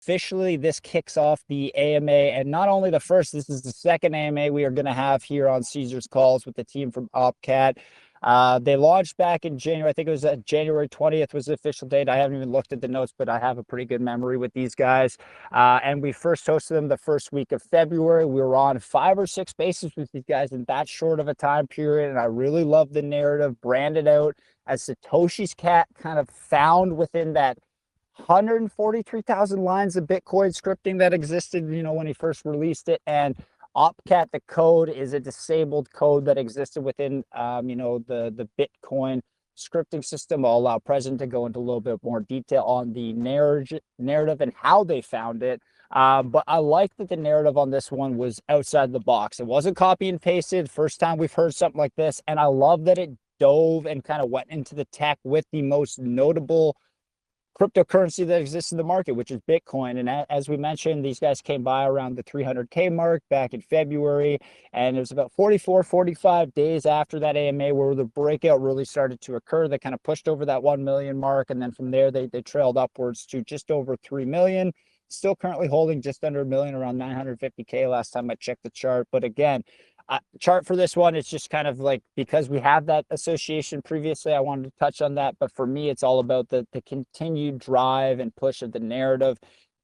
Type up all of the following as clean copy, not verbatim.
officially this kicks off the AMA, and not only the first, this is the second AMA we are going to have here on Caesar's Calls with the team from OPCAT. They launched back in January. I think it was January 20th was the official date. I haven't even looked at the notes, but I have a pretty good memory with these guys. And we first hosted them the first week of February. We were on 5 or 6 bases with these guys in that short of a time period. And I really love the narrative branded out as Satoshi's cat, kind of found within that 143,000 lines of Bitcoin scripting that existed, when he first released it. And OPCAT, the code, is a disabled code that existed within, the Bitcoin scripting system. I'll allow President to go into a little bit more detail on the narrative and how they found it. But I like that the narrative on this one was outside the box. It wasn't copy and pasted. First time we've heard something like this. And I love that it dove and kind of went into the tech with the most notable cryptocurrency that exists in the market, which is Bitcoin. And as we mentioned, these guys came by around the 300K mark back in February. And it was about 45 days after that AMA where the breakout really started to occur. They kind of pushed over that 1 million mark. And then from there, they trailed upwards to just over 3 million. Still currently holding just under a million, around 950K last time I checked the chart. But again, chart for this one, it's just kind of like, because we have that association previously, I wanted to touch on that. But for me, it's all about the continued drive and push of the narrative,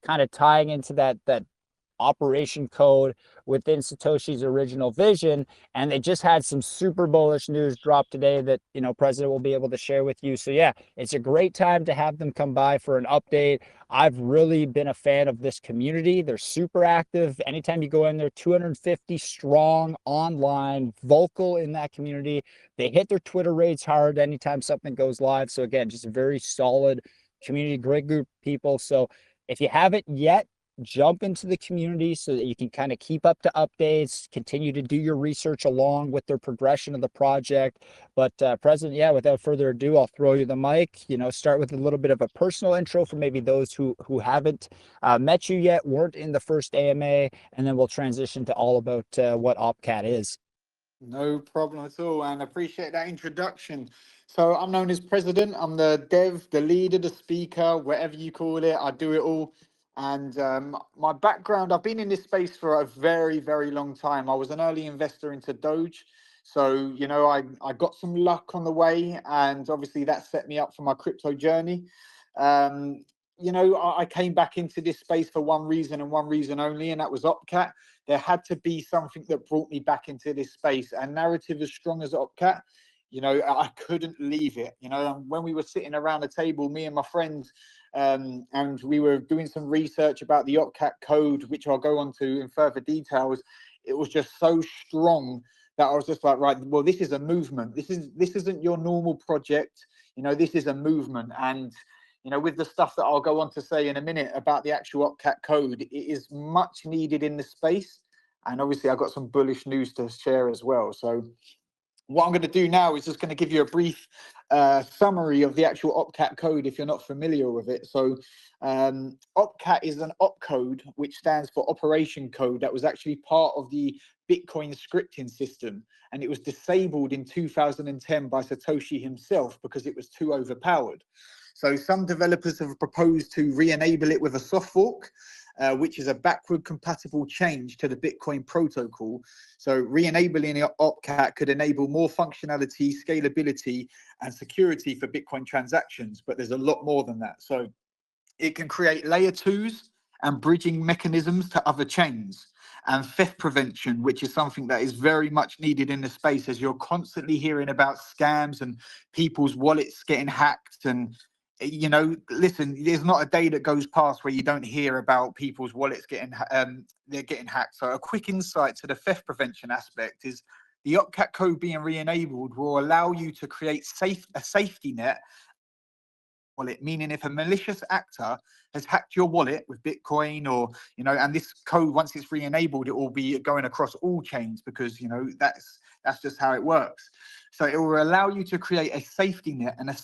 kind of tying into that operation code within Satoshi's original vision. And they just had some super bullish news drop today that, President will be able to share with you. So yeah, it's a great time to have them come by for an update. I've really been a fan of this community. They're super active. Anytime you go in there, 250 strong online, vocal in that community. They hit their Twitter rates hard anytime something goes live. So again, just a very solid community, great group of people. So if you haven't yet, jump into the community so that you can kind of keep up to updates, continue to do your research along with their progression of the project. But President, yeah, without further ado, I'll throw you the mic. Start with a little bit of a personal intro for maybe those who haven't met you yet, weren't in the first AMA, and then we'll transition to all about what OPCAT is. No problem at all, and appreciate that introduction. So I'm known as President. I'm the dev, the leader, the speaker, whatever you call it. I do it all. And my background, I've been in this space for a very, very long time. I was an early investor into Doge. So, I got some luck on the way, and obviously that set me up for my crypto journey. I came back into this space for one reason and one reason only, and that was OPCAT. There had to be something that brought me back into this space. And narrative as strong as OPCAT, I couldn't leave it. When we were sitting around the table, me and my friends, and we were doing some research about the OPCAT code, which I'll go on to in further details. It was just so strong that I was just like, right, well, this is a movement. This isn't your normal project. This is a movement. And with the stuff that I'll go on to say in a minute about the actual OPCAT code, it is much needed in the space. And obviously I've got some bullish news to share as well. So what I'm going to do now is just going to give you a brief summary of the actual OPCAT code if you're not familiar with it. So OPCAT is an opcode, which stands for operation code, that was actually part of the Bitcoin scripting system. And it was disabled in 2010 by Satoshi himself because it was too overpowered. So some developers have proposed to re-enable it with a soft fork, which is a backward compatible change to the Bitcoin protocol. So re-enabling OPCAT could enable more functionality, scalability, and security for Bitcoin transactions. But there's a lot more than that. So it can create layer 2s and bridging mechanisms to other chains, and theft prevention, which is something that is very much needed in the space, as you're constantly hearing about scams and people's wallets getting hacked. And listen, there's not a day that goes past where you don't hear about people's wallets getting hacked. So a quick insight to the theft prevention aspect is the OPCAT code being re-enabled will allow you to create a safety net wallet, meaning if a malicious actor has hacked your wallet with Bitcoin or, and this code, once it's re-enabled, it will be going across all chains because, that's just how it works. So it will allow you to create a safety net and a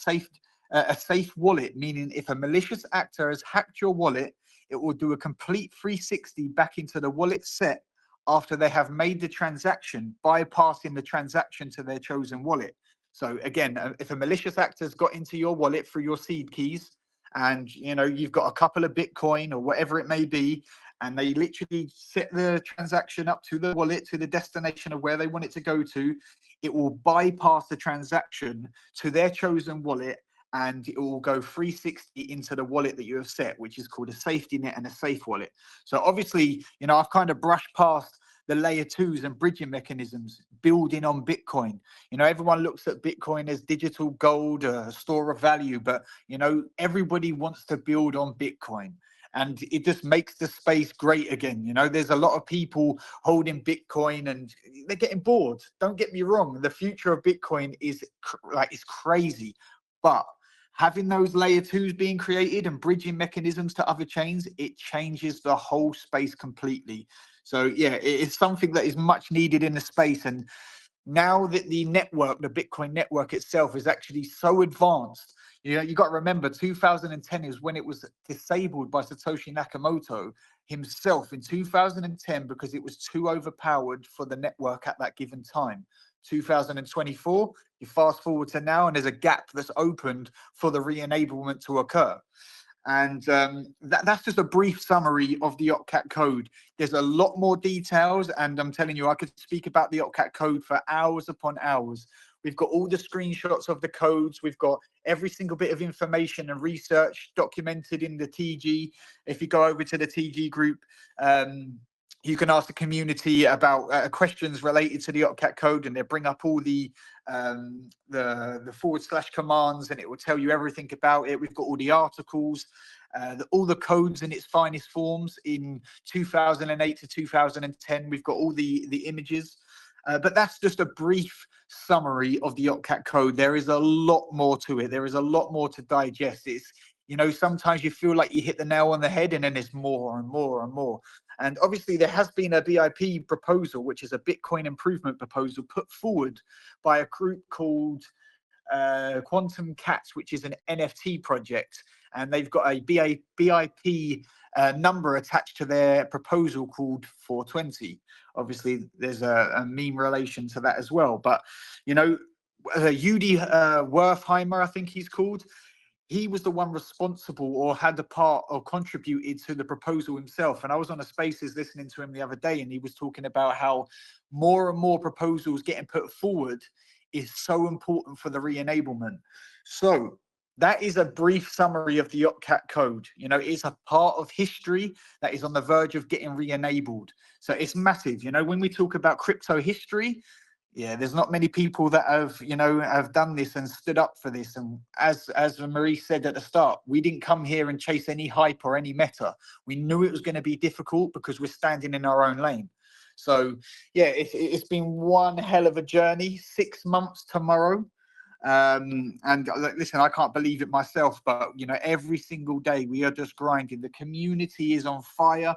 safe wallet, meaning if a malicious actor has hacked your wallet, it will do a complete 360 back into the wallet set after they have made the transaction, bypassing the transaction to their chosen wallet. So again, if a malicious actor's got into your wallet through your seed keys and you've got a couple of Bitcoin or whatever it may be, and they literally set the transaction up to the wallet, to the destination of where they want it to go to. It will bypass the transaction to their chosen wallet, and it will go 360 into the wallet that you have set, which is called a safety net and a safe wallet. So obviously, I've kind of brushed past the layer twos and bridging mechanisms building on Bitcoin. Everyone looks at Bitcoin as digital gold, a store of value, but everybody wants to build on Bitcoin. And it just makes the space great again. There's a lot of people holding Bitcoin and they're getting bored. Don't get me wrong. The future of Bitcoin is crazy. But having those layer twos being created and bridging mechanisms to other chains, it changes the whole space completely. So yeah, it is something that is much needed in the space. And now that the network, the Bitcoin network itself, is actually so advanced, you got to remember 2010 is when it was disabled by Satoshi Nakamoto himself in 2010 because it was too overpowered for the network at that given time. 2024, you fast forward to now, and there's a gap that's opened for the re-enablement to occur. And that's just a brief summary of the OPCAT code. There's a lot more details, and I'm telling you, I could speak about the OPCAT code for hours upon hours. We've got all the screenshots of the codes. We've got every single bit of information and research documented in the TG. If you go over to the TG group, you can ask the community about questions related to the OPCAT code, and they bring up all the / commands, and it will tell you everything about it. We've got all the articles, all the codes in its finest forms in 2008 to 2010. We've got all the images, but that's just a brief summary of the OPCAT code. There is a lot more to it. There is a lot more to digest. It's sometimes you feel like you hit the nail on the head, and then there's more and more and more. And obviously there has been a BIP proposal, which is a Bitcoin improvement proposal put forward by a group called Quantum Cats, which is an NFT project. And they've got a BIP number attached to their proposal called 420. Obviously, there's a meme relation to that as well. But, Udi Wertheimer, I think he's called, he was the one responsible or had the part or contributed to the proposal himself. And I was on a Spaces listening to him the other day, and he was talking about how more and more proposals getting put forward is so important for the re-enablement. So that is a brief summary of the OPCAT code. It's a part of history that is on the verge of getting re-enabled. So it's massive. When we talk about crypto history, yeah, there's not many people that have done this and stood up for this. And as Maurice said at the start, we didn't come here and chase any hype or any meta. We knew it was going to be difficult because we're standing in our own lane. So yeah, it's been one hell of a journey. 6 months tomorrow. And listen, I can't believe it myself, but every single day we are just grinding. The community is on fire,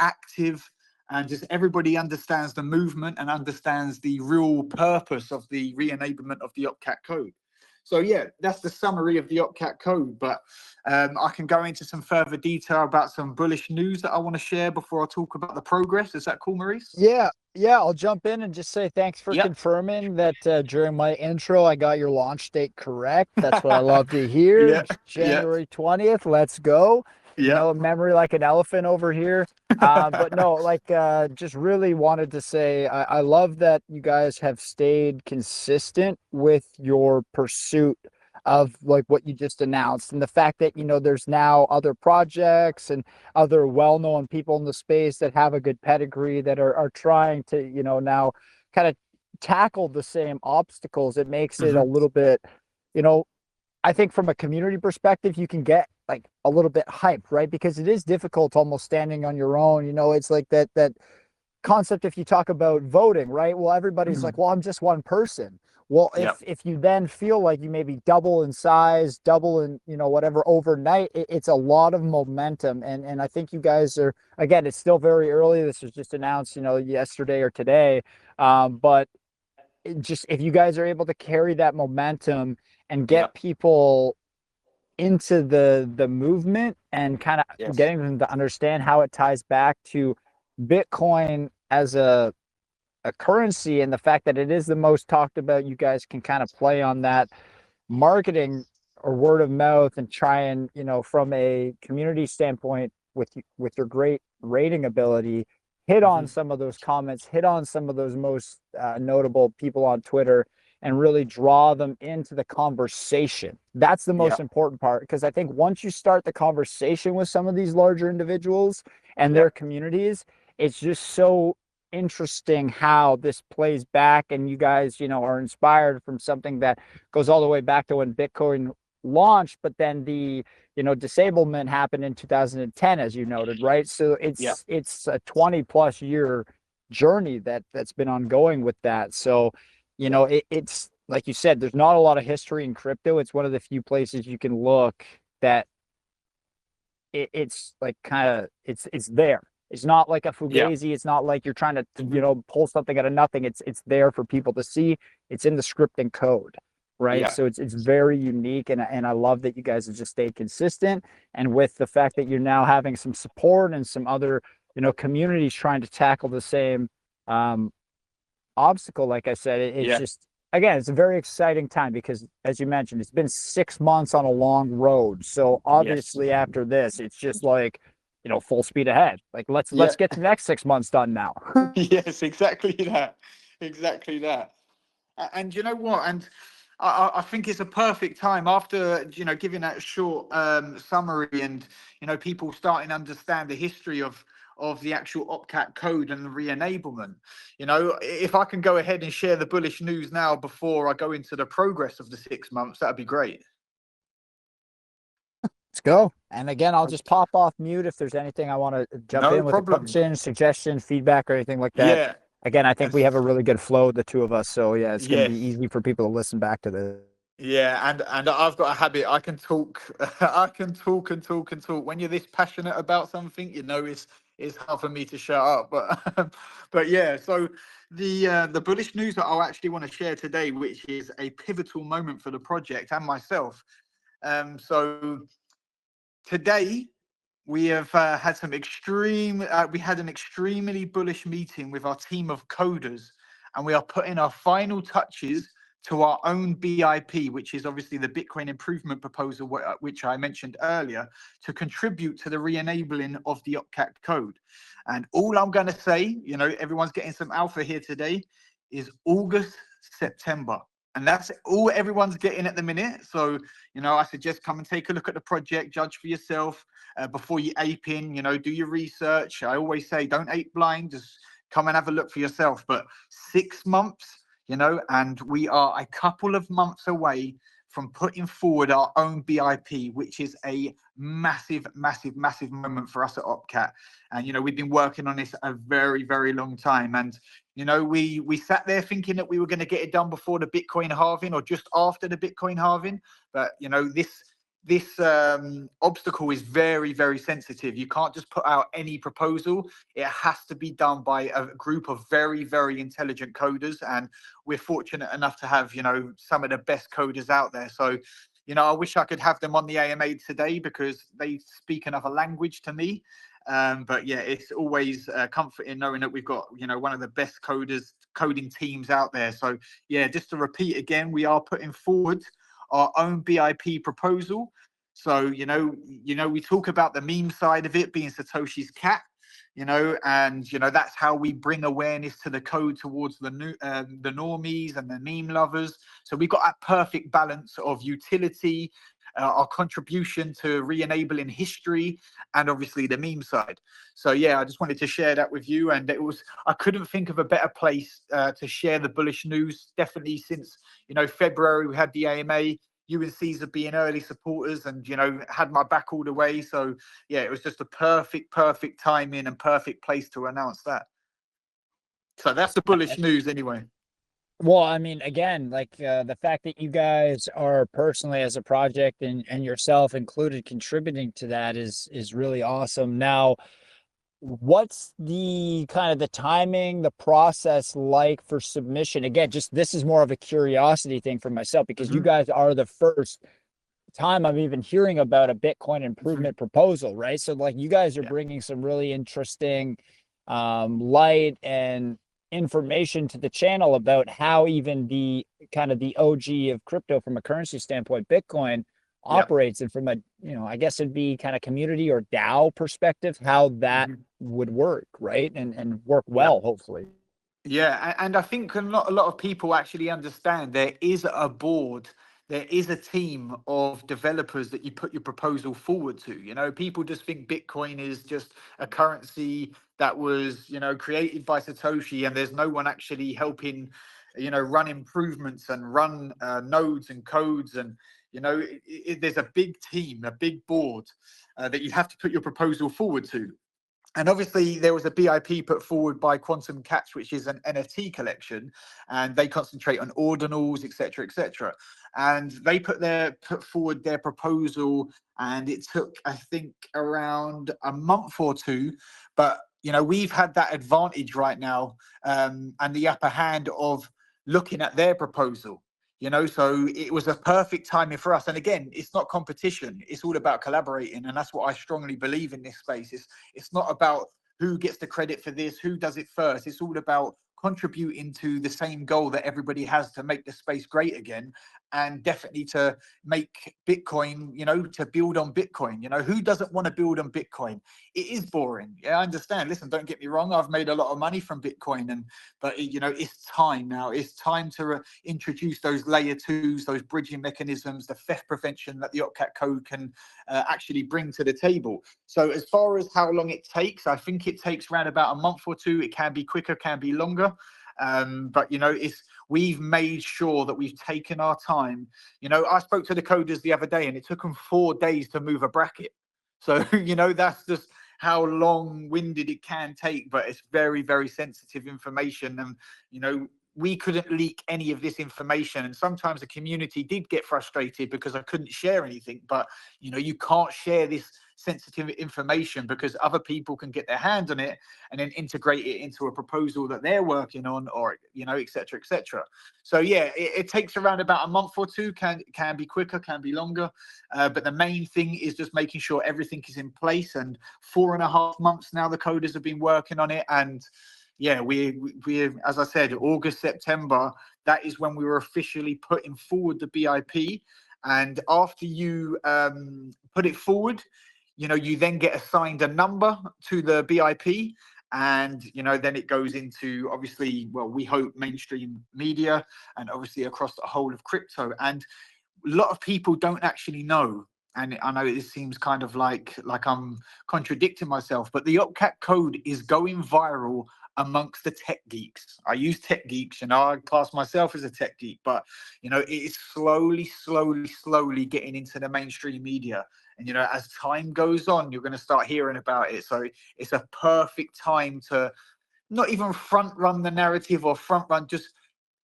active, and just everybody understands the movement and understands the real purpose of the re-enablement of the OPCAT code. So yeah, that's the summary of the OPCAT code, but I can go into some further detail about some bullish news that I want to share before I talk about the progress. Is that cool, Maurice? Yeah, I'll jump in and just say thanks for confirming that during my intro I got your launch date correct. That's what I love to hear. January 20th. Let's go. Memory like an elephant over here. But no, just really wanted to say I love that you guys have stayed consistent with your pursuit of what you just announced, and the fact that there's now other projects and other well-known people in the space that have a good pedigree that are trying to now kind of tackle the same obstacles. It makes it a little bit, I think from a community perspective, you can get a little bit hyped, right? Because it is difficult almost standing on your own. It's like that concept if you talk about voting, right? Well, everybody's like, well, I'm just one person. Well, if you then feel like you maybe double in size, double in, whatever overnight, it's a lot of momentum. And I think you guys are, again, it's still very early. This was just announced, yesterday or today. But if you guys are able to carry that momentum and get people into the movement and kind of getting them to understand how it ties back to Bitcoin as a currency, and the fact that it is the most talked about, you guys can kind of play on that marketing or word of mouth and try and, you know, from a community standpoint with your great rating ability, hit on some of those comments, hit on some of those most notable people on Twitter, and really draw them into the conversation. That's the most Yeah. important part, because I think once you start the conversation with some of these larger individuals and their communities, it's just so interesting how this plays back, and you guys, you know, are inspired from something that goes all the way back to when Bitcoin launched, but then the, you know, disablement happened in 2010, as you noted, right? So Yeah. it's a 20+ year journey that's been ongoing with that. So, you know, it's like you said, there's not a lot of history in crypto. It's one of the few places you can look that it's like kind of it's there. It's not like a Yeah. fugazi. It's not like you're trying to, you know, pull something out of nothing. It's there for people to see. It's in the script and code, right? Yeah. So it's very unique, and I love that you guys have just stayed consistent. And with the fact that you're now having some support and some other, you know, communities trying to tackle the same obstacle, like I said, it's Yeah. just, again, it's a very exciting time because, as you mentioned, it's been 6 months on a long road. So Yes. obviously after this, it's just like, you know, full speed ahead. Like Yeah. let's get the next 6 months done now. Yes, exactly that. Exactly that. And you know what? And I think it's a perfect time after, you know, giving that short summary, and, you know, people starting to understand the history of the actual OPCAT code and the re-enablement. You know, if I can go ahead and share the bullish news now before I go into the progress of the 6 months, that'd be great. Let's go. And again, I'll just pop off mute if there's anything I want to jump No in with, a problem. question, suggestion, feedback, or anything like that. Yeah. Again, I think And we have a really good flow, the two of us. So yeah, it's going to be yes. easy for people to listen back to this. Yeah, and I've got a habit. I can talk, I can talk and talk and talk. When you're this passionate about something, you know, it's hard for me to shut up. But yeah. So the bullish news that I'll actually want to share today, which is a pivotal moment for the project and myself. So today we have had some extreme. We had an extremely bullish meeting with our team of coders, and we are putting our final touches to our own BIP, which is obviously the Bitcoin improvement proposal, which I mentioned earlier, to contribute to the re-enabling of the OPCAT code. And all I'm going to say, you know, everyone's getting some alpha here today, is August, September. And that's all everyone's getting at the minute. So, you know, I suggest come and take a look at the project, judge for yourself before you ape in, you know, do your research. I always say, don't ape blind, just come and have a look for yourself. But 6 months, you know, and we are a couple of months away from putting forward our own BIP, which is a massive, massive, massive moment for us at OPCAT. And, you know, we've been working on this a very, very long time. And, you know, we sat there thinking that we were going to get it done before the Bitcoin halving or just after the Bitcoin halving. But, you know, this obstacle is very, very sensitive. You can't just put out any proposal. It has to be done by a group of very, very intelligent coders, and we're fortunate enough to have, you know, some of the best coders out there. So, you know, I wish I could have them on the AMA today because they speak another language to me. But yeah, it's always comforting knowing that we've got, you know, one of the best coding teams out there. So yeah, just to repeat again, we are putting forward our own BIP proposal. So, you know, we talk about the meme side of it being Satoshi's cat, you know, and, you know, that's how we bring awareness to the code towards the normies and the meme lovers. So we've got that perfect balance of utility, our contribution to re-enabling history, and obviously the meme side. So yeah, I just wanted to share that with you. And I couldn't think of a better place to share the bullish news. Definitely since, you know, February, we had the AMA, you and Caesar being early supporters and, you know, had my back all the way. So yeah, it was just a perfect timing and perfect place to announce that. So that's the bullish news anyway. Well, I mean, again, like the fact that you guys are personally as a project and yourself included contributing to that is really awesome. Now, what's the kind of the timing, the process like for submission? Again, just this is more of a curiosity thing for myself because you guys are the first time I'm even hearing about a Bitcoin improvement proposal, right? So like you guys are bringing some really interesting light and information to the channel about how even the kind of the OG of crypto from a currency standpoint, Bitcoin, Yeah. operates, and from a, I guess it'd be kind of community or DAO perspective, how that Mhm. would work, right? And work Yeah. well, hopefully. Yeah, and I think a lot of people actually understand there is a board, there is a team of developers that you put your proposal forward to. People just think Bitcoin is just a currency that was, created by Satoshi, and there's no one actually helping, run improvements and run nodes and codes, and there's a big team, a big board that you have to put your proposal forward to. And obviously, there was a BIP put forward by Quantum Cats, which is an NFT collection, and they concentrate on ordinals, etc., etc. And they put forward their proposal, and it took, I think, around a month or two. But we've had that advantage right now, and the upper hand of looking at their proposal. So it was a perfect timing for us. And again, it's not competition, it's all about collaborating, and that's what I strongly believe in this space. It's not about who gets the credit for this, who does it first. It's all about contributing to the same goal that everybody has, to make the space great again, and definitely to make Bitcoin, to build on Bitcoin. Who doesn't want to build on Bitcoin? It is boring. Yeah, I understand. Listen, don't get me wrong. I've made a lot of money from Bitcoin, but it's time now. It's time to introduce those layer twos, those bridging mechanisms, the theft prevention that the OPCAT code can actually bring to the table. So as far as how long it takes, I think it takes around about a month or two. It can be quicker, can be longer. But we've made sure that we've taken our time. I spoke to the coders the other day, and it took them 4 days to move a bracket. So that's just how long-winded it can take, but it's very, very sensitive information. And we couldn't leak any of this information, and sometimes the community did get frustrated because I couldn't share anything. But you can't share this sensitive information because other people can get their hands on it and then integrate it into a proposal that they're working on, or et cetera, et cetera. So yeah, it takes around about a month or two. Can be quicker, can be longer, but the main thing is just making sure everything is in place. And 4.5 months now the coders have been working on it, and yeah, we as I said, August, September, that is when we were officially putting forward the BIP. And after you put it forward, you then get assigned a number to the BIP, and then it goes into, obviously, well, we hope mainstream media, and obviously across the whole of crypto. And a lot of people don't actually know, and I know it seems kind of like I'm contradicting myself, but the OPCAT code is going viral amongst the tech geeks. I use tech geeks, I class myself as a tech geek, but it is slowly getting into the mainstream media. And as time goes on, you're going to start hearing about it. So it's a perfect time to not even front run the narrative or front run, just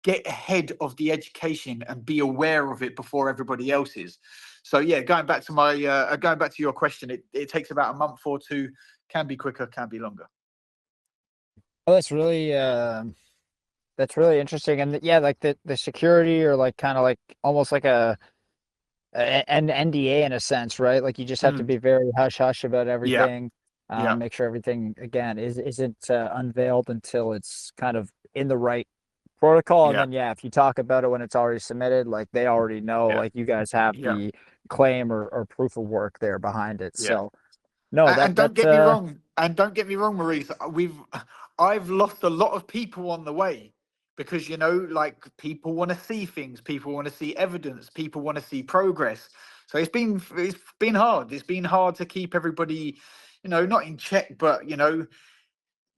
get ahead of the education and be aware of it before everybody else is. So yeah, going back to your question, it takes about a month or two, can be quicker, can be longer. Oh, that's really interesting. And yeah, like the security, or like kind of like almost like an NDA in a sense, right? Like you just have to be very hush hush about Yeah, everything. yeah, Make sure everything again isn't unveiled until it's kind of in the right protocol. And yeah, then yeah, if you talk about it when it's already submitted, like they already know, yeah, like you guys have yeah, the claim or proof of work there behind it. yeah. So no, And don't that's get me wrong, Maurice. I've lost a lot of people on the way, because like, people want to see things, people want to see evidence, people want to see progress. So it's been hard. It's been hard to keep everybody, not in check, but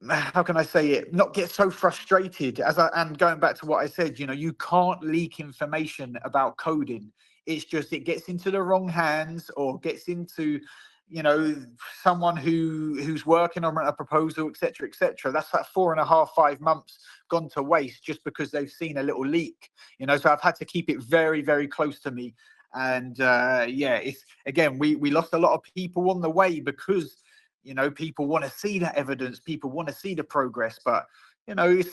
how can I say it? Not get so frustrated. And going back to what I said, you can't leak information about coding. It's just, it gets into the wrong hands, or gets into, someone who's working on a proposal, etc., etc. That's like 4.5, 5 months gone to waste just because they've seen a little leak. So I've had to keep it very, very close to me. And yeah, it's, again, we lost a lot of people on the way because people want to see that evidence, people want to see the progress. But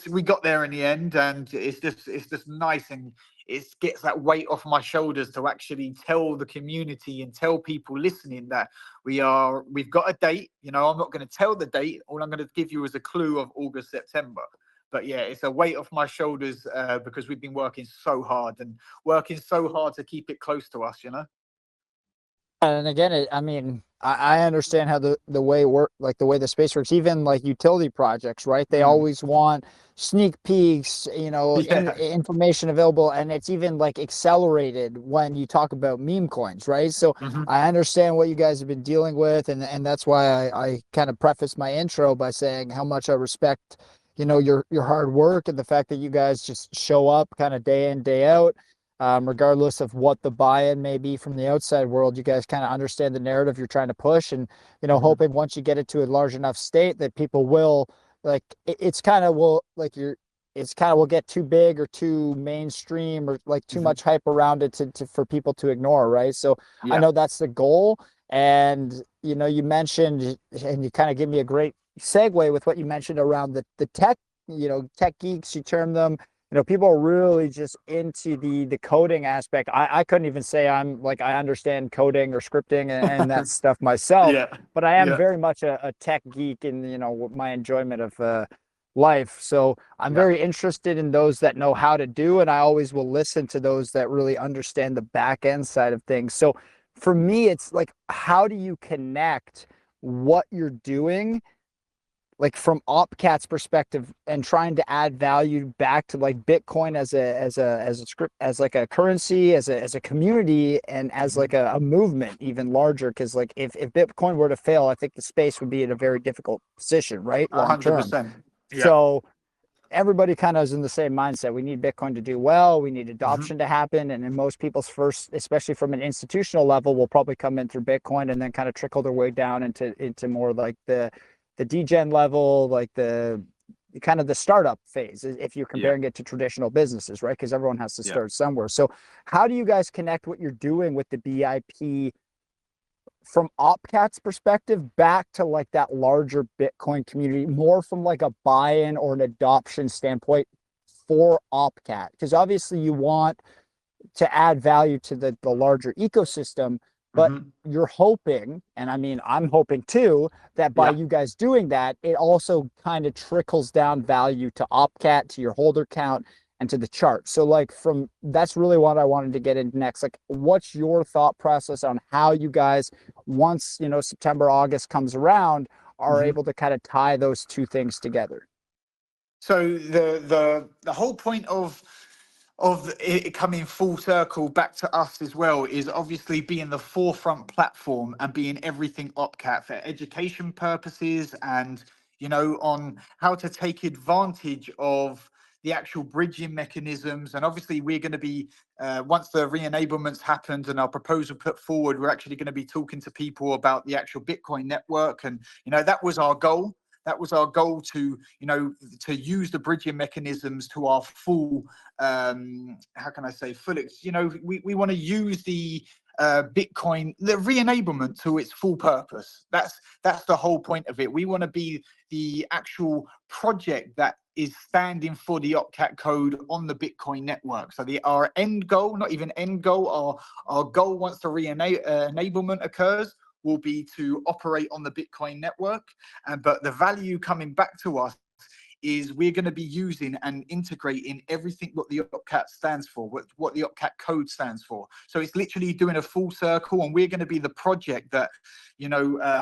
we got there in the end, and it's just nice, and it gets that weight off my shoulders to actually tell the community and tell people listening that we've got a date. I'm not going to tell the date. All I'm going to give you is a clue of August, September. But yeah, it's a weight off my shoulders, because we've been working so hard to keep it close to us. And again, I mean, I understand how the way work, like the way the space works, even like utility projects, right? They Mm. always want sneak peeks, Yeah. information available, and it's even like accelerated when you talk about meme coins, right? So Hmm. I understand what you guys have been dealing with, and that's why I kind of preface my intro by saying how much I respect, your hard work and the fact that you guys just show up kind of day in, day out. Regardless of what the buy-in may be from the outside world, you guys kind of understand the narrative you're trying to push, and Hmm. hoping once you get it to a large enough state that people will like it's kind of will like you're it's kind of will get too big or too mainstream or like too Hmm. much hype around it to for people to ignore, right? So I Yeah. know that's the goal, and you mentioned, and you kind of give me a great segue with what you mentioned around the tech, tech geeks, you term them. People are really just into the coding aspect. I couldn't even say I'm like I understand coding or scripting and that stuff myself, Yeah. but I am Yeah. very much a tech geek in my enjoyment of life. So I'm Yeah. very interested in those that know how to do, and I always will listen to those that really understand the back end side of things. So for me, it's like, how do you connect what you're doing, like from OPCAT's perspective, and trying to add value back to like Bitcoin as a script, as like a currency, as a community, and as Hmm. like a movement even larger? Because like if Bitcoin were to fail, I think the space would be in a very difficult position, right? A Long hundred term. percent. Yeah. So everybody kind of is in the same mindset. We need Bitcoin to do well. We need Hmm. adoption to happen. And then most people's first, especially from an institutional level, will probably come in through Bitcoin and then kind of trickle their way down into more like the degen level, like the kind of the startup phase, if you're Yeah. comparing it to traditional businesses, right? Because everyone has to Yeah. start somewhere. So how do you guys connect what you're doing with the BIP from OPCAT's perspective back to like that larger Bitcoin community, more from like a buy-in or an adoption standpoint for OPCAT? Because obviously you want to add value to the larger ecosystem, but Hmm. you're hoping, and I mean, I'm hoping too, that by Yeah. you guys doing that, it also kind of trickles down value to OPCAT, to your holder count, and to the chart. So like from that's really what I wanted to get into next. Like, what's your thought process on how you guys, once September, August comes around, are Hmm. able to kind of tie those two things together? So the whole point of it coming full circle back to us as well is obviously being the forefront platform and being everything OPCAT for education purposes, and on how to take advantage of the actual bridging mechanisms. And obviously we're going to be once the re-enablement's happened and our proposal put forward, we're actually going to be talking to people about the actual Bitcoin network. And that was our goal. That was our goal, to use the bridging mechanisms to our full, how can I say, full, we want to use the Bitcoin, the re-enablement, to its full purpose. That's the whole point of it. We want to be the actual project that is standing for the OPCAT code on the Bitcoin network. So our end goal, not even end goal, our goal once the re-enablement occurs will be to operate on the Bitcoin network. But the value coming back to us is we're going to be using and integrating everything what the OPCAT stands for, what the OPCAT code stands for. So it's literally doing a full circle, and we're going to be the project that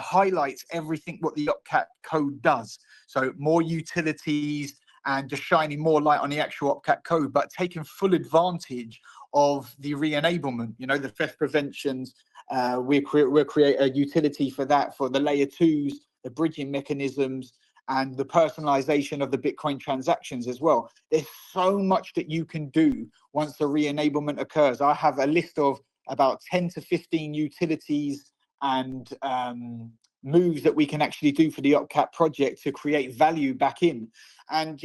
highlights everything what the OPCAT code does. So more utilities and just shining more light on the actual OPCAT code, but taking full advantage of the re-enablement, the theft preventions. We'll create a utility for that, for the layer twos, the bridging mechanisms, and the personalization of the Bitcoin transactions as well. There's so much that you can do once the re-enablement occurs. I have a list of about 10 to 15 utilities and moves that we can actually do for the OPCAT project to create value back in. And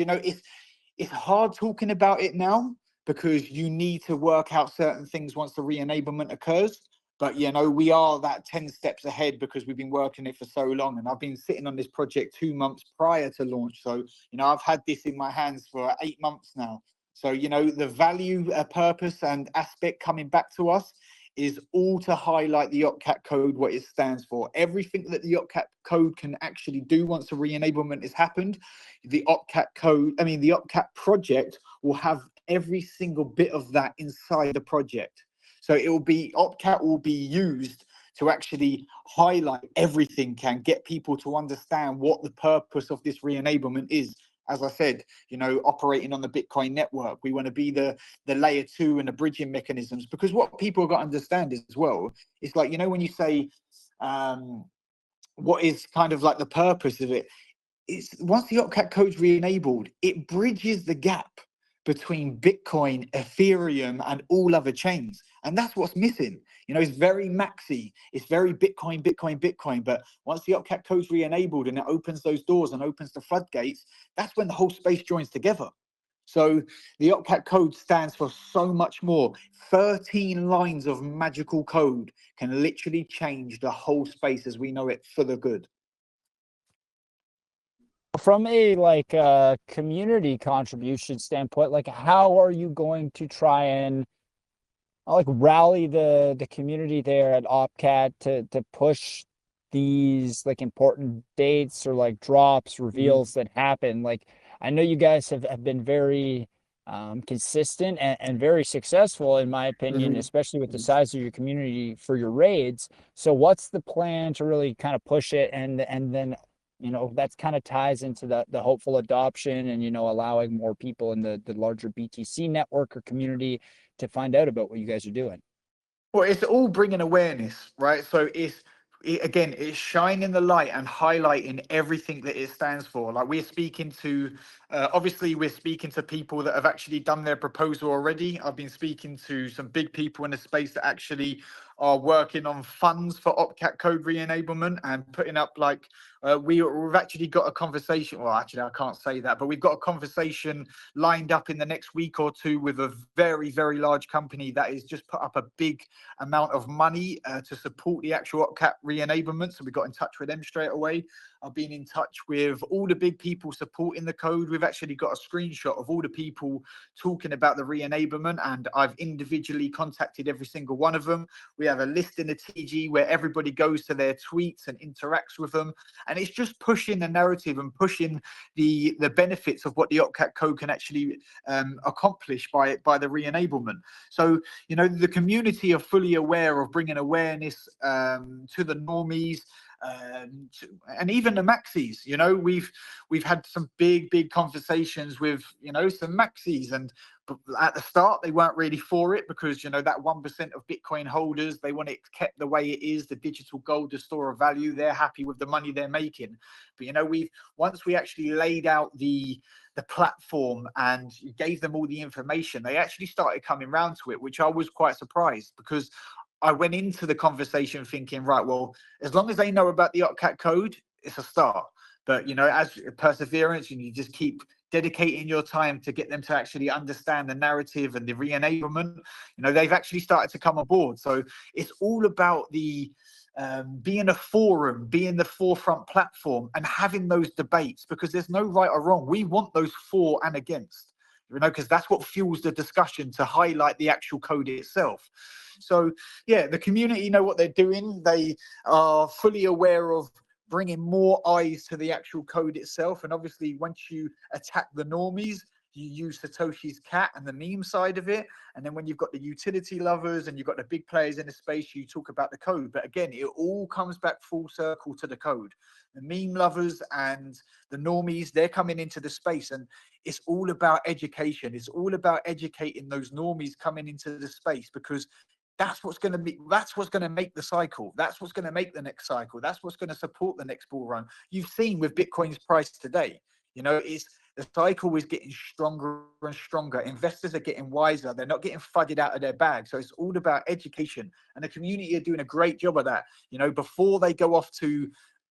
it's hard talking about it now because you need to work out certain things once the re-enablement occurs. But we are that 10 steps ahead because we've been working it for so long, and I've been sitting on this project 2 months prior to launch. So I've had this in my hands for 8 months now. So the value, purpose, and aspect coming back to us is all to highlight the OPCAT code, what it stands for. Everything that the OPCAT code can actually do once the re-enablement has happened, the OPCAT project will have every single bit of that inside the project. So OPCAT will be used to actually highlight everything and get people to understand what the purpose of this re-enablement is. As I said, you know, operating on the Bitcoin network, we want to be the layer 2 and the bridging mechanisms, because what people have got to understand is, as well, it's like, you know, when you say what is kind of like the purpose of it, it's once the OPCAT code's re-enabled, it bridges the gap between Bitcoin, Ethereum, and all other chains. And that's what's missing. You know, it's very maxi, it's very Bitcoin, Bitcoin, Bitcoin. But once the OPCAT code's re-enabled and it opens those doors and opens the floodgates, that's when the whole space joins together. So the OPCAT code stands for so much more. 13 lines of magical code can literally change the whole space as we know it for the good. From a like community contribution standpoint, like how are you going to try and like rally the community there at OPCAT to push these like important dates or like drops, reveals that happen? Like I know you guys have been very consistent and very successful, in my opinion, especially with the size of your community for your raids. So what's the plan to really kind of push it, and then, you know, that's kind of ties into the hopeful adoption and, you know, allowing more people in the larger BTC network or community to find out about what you guys are doing? Well, it's all bringing awareness, right? So again, it's shining the light and highlighting everything that it stands for. Like we're speaking to, obviously we're speaking to people that have actually done their proposal already. I've been speaking to some big people in the space that actually are working on funds for OPCAT code re-enablement and putting up like, we've actually got a conversation. Well, actually, I can't say that, but we've got a conversation lined up in the next week or two with a very, very large company that is just put up a big amount of money to support the actual OPCAT re-enablement. So we got in touch with them straight away. I've been in touch with all the big people supporting the code. We've actually got a screenshot of all the people talking about the re-enablement, and I've individually contacted every single one of them. We have a list in the TG where everybody goes to their tweets and interacts with them. And it's just pushing the narrative and pushing the benefits of what the OPCAT code can actually accomplish by the re-enablement. So, you know, the community are fully aware of bringing awareness to the normies, and even the maxis. You know, we've had some big conversations with, you know, some maxis, and at the start they weren't really for it because, you know, that 1% of Bitcoin holders, they want it kept the way it is, the digital gold, the store of value. They're happy with the money they're making. But, you know, once we actually laid out the platform and gave them all the information, they actually started coming around to it, which I was quite surprised, because I went into the conversation thinking, right, well, as long as they know about the OPCAT code, it's a start. But, you know, as perseverance, and you just keep dedicating your time to get them to actually understand the narrative and the re-enablement, you know, they've actually started to come aboard. So it's all about the being a forum, being the forefront platform, and having those debates, because there's no right or wrong. We want those for and against, you know, because that's what fuels the discussion to highlight the actual code itself. So yeah, the community know what they're doing. They are fully aware of bringing more eyes to the actual code itself. And obviously, once you attack the normies, you use Satoshi's cat and the meme side of it. And then when you've got the utility lovers and you've got the big players in the space, you talk about the code. But again, it all comes back full circle to the code. The meme lovers and the normies, they're coming into the space, and it's all about education. It's all about educating those normies coming into the space, because that's what's going to make the cycle. That's what's going to make the next cycle. That's what's going to support the next bull run. You've seen with Bitcoin's price today, you know, the cycle is getting stronger and stronger. Investors are getting wiser. They're not getting fudded out of their bag. So it's all about education, and the community are doing a great job of that. You know, before they go off to,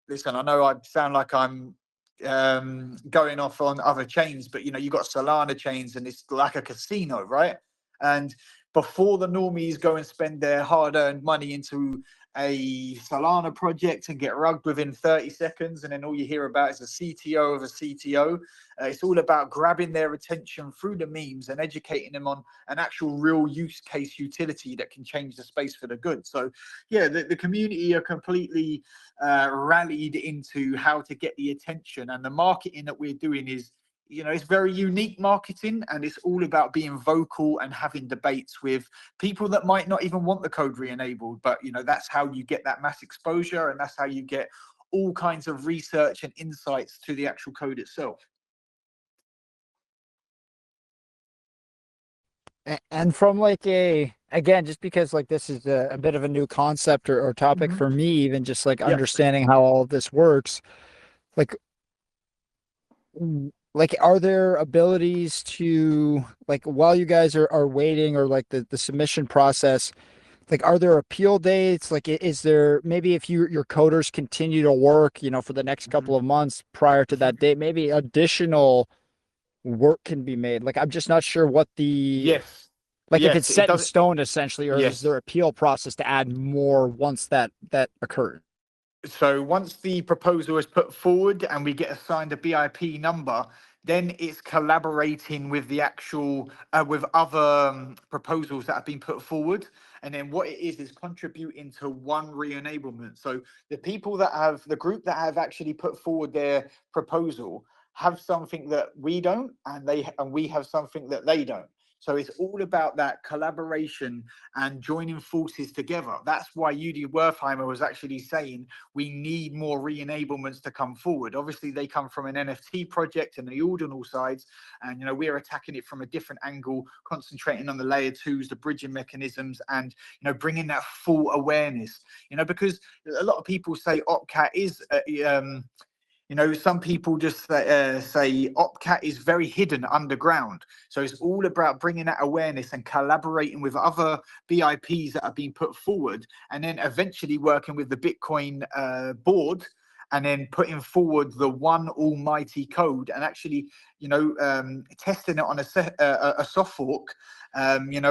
listen, I know I sound like I'm going off on other chains, but, you know, you got Solana chains and it's like a casino, right? And before the normies go and spend their hard-earned money into a Solana project and get rugged within 30 seconds, and then all you hear about is a CTO of a CTO. It's all about grabbing their attention through the memes and educating them on an actual real use case utility that can change the space for the good. So yeah, the community are completely rallied into how to get the attention, and the marketing that we're doing is it's very unique marketing, and it's all about being vocal and having debates with people that might not even want the code re-enabled. But, that's how you get that mass exposure, and that's how you get all kinds of research and insights to the actual code itself. And from like again, just because like this is a bit of a new concept or topic for me, even just like Yeah. understanding how all of this works, like like are there abilities to, like, while you guys are waiting, or like the submission process, like are there appeal dates? Like is there, maybe if your coders continue to work, for the next couple of months prior to that date, maybe additional work can be made? Like I'm just not sure what the, Yes. like if it's It set in does. stone essentially, or is Yes. there appeal process to add more once that occurs? So once the proposal is put forward and we get assigned a BIP number, then it's collaborating with the actual with other proposals that have been put forward. And then what it is contributing to one re-enablement. So the group that have actually put forward their proposal have something that we don't, and we have something that they don't. So it's all about that collaboration and joining forces together. That's why UD Wertheimer was actually saying we need more re-enablements to come forward. Obviously, they come from an NFT project and the ordinal sides, and we're attacking it from a different angle, concentrating on the layer twos, the bridging mechanisms, and bringing that full awareness. Because a lot of people say OPCAT is some people just say OPCAT is very hidden underground. So it's all about bringing that awareness and collaborating with other BIPs that have been put forward, and then eventually working with the Bitcoin board, and then putting forward the one almighty code, and actually, testing it on a soft fork,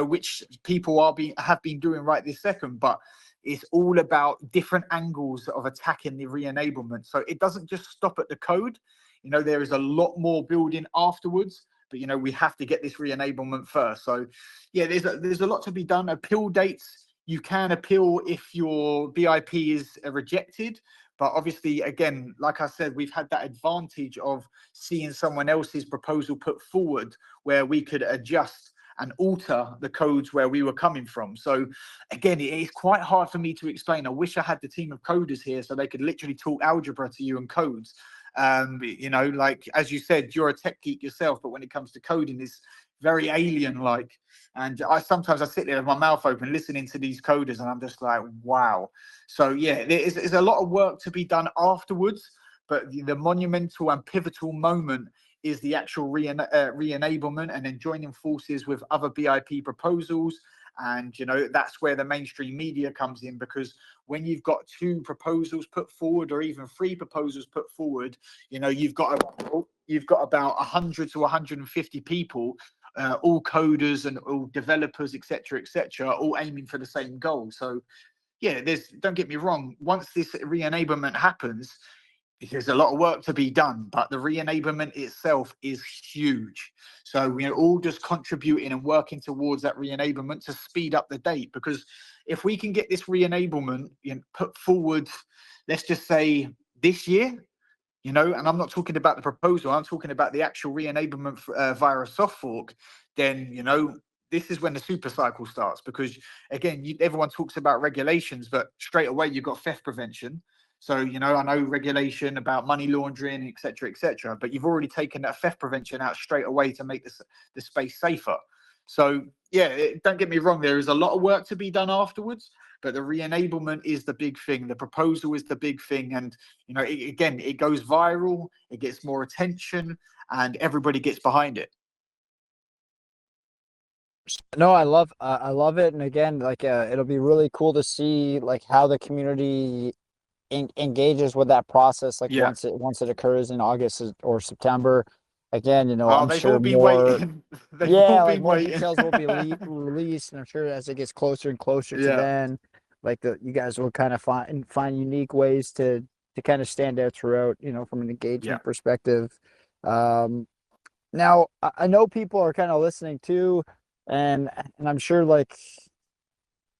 which people have been doing right this second. But it's all about different angles of attacking the re-enablement. So it doesn't just stop at the code. There is a lot more building afterwards, but we have to get this re-enablement first. So yeah, there's a lot to be done. Appeal dates, you can appeal if your BIP is rejected. But obviously, again, like I said, we've had that advantage of seeing someone else's proposal put forward where we could adjust and alter the codes where we were coming from. So again, it is quite hard for me to explain. I wish I had the team of coders here so they could literally talk algebra to you and codes. Like, as you said, you're a tech geek yourself, but when it comes to coding, it's very alien-like. And sometimes I sit there with my mouth open listening to these coders, and I'm just like, wow. So yeah, there's a lot of work to be done afterwards, but the monumental and pivotal moment is the actual re-enablement, and then joining forces with other BIP proposals. And that's where the mainstream media comes in, because when you've got 2 proposals put forward, or even 3 proposals put forward, you've got about 100 to 150 people, all coders and all developers, etc., all aiming for the same goal. So yeah, don't get me wrong, once this re-enablement happens, there's a lot of work to be done, but the re-enablement itself is huge. So we're all just contributing and working towards that re-enablement to speed up the date. Because if we can get this re-enablement put forward, let's just say this year, and I'm not talking about the proposal, I'm talking about the actual re-enablement via a soft fork, then this is when the super cycle starts. Because again, everyone talks about regulations, but straight away you've got theft prevention. So, I know regulation about money laundering, etc., but you've already taken that theft prevention out straight away to make the space safer. So, yeah, don't get me wrong, there is a lot of work to be done afterwards, but the re-enablement is the big thing. The proposal is the big thing. And, it goes viral, it gets more attention, and everybody gets behind it. No, I love it. And again, like it'll be really cool to see like how the community engages with that process, like Yeah. once it occurs in August or September. Again, Oh, I'm they've sure all been more, waiting. They've all yeah, like been more waiting. details will be released, and I'm sure as it gets closer and closer to Yeah. then, like you guys will kind of find unique ways to kind of stand out throughout, from an Yeah. engagement perspective. Now I know people are kind of listening too, and I'm sure, like,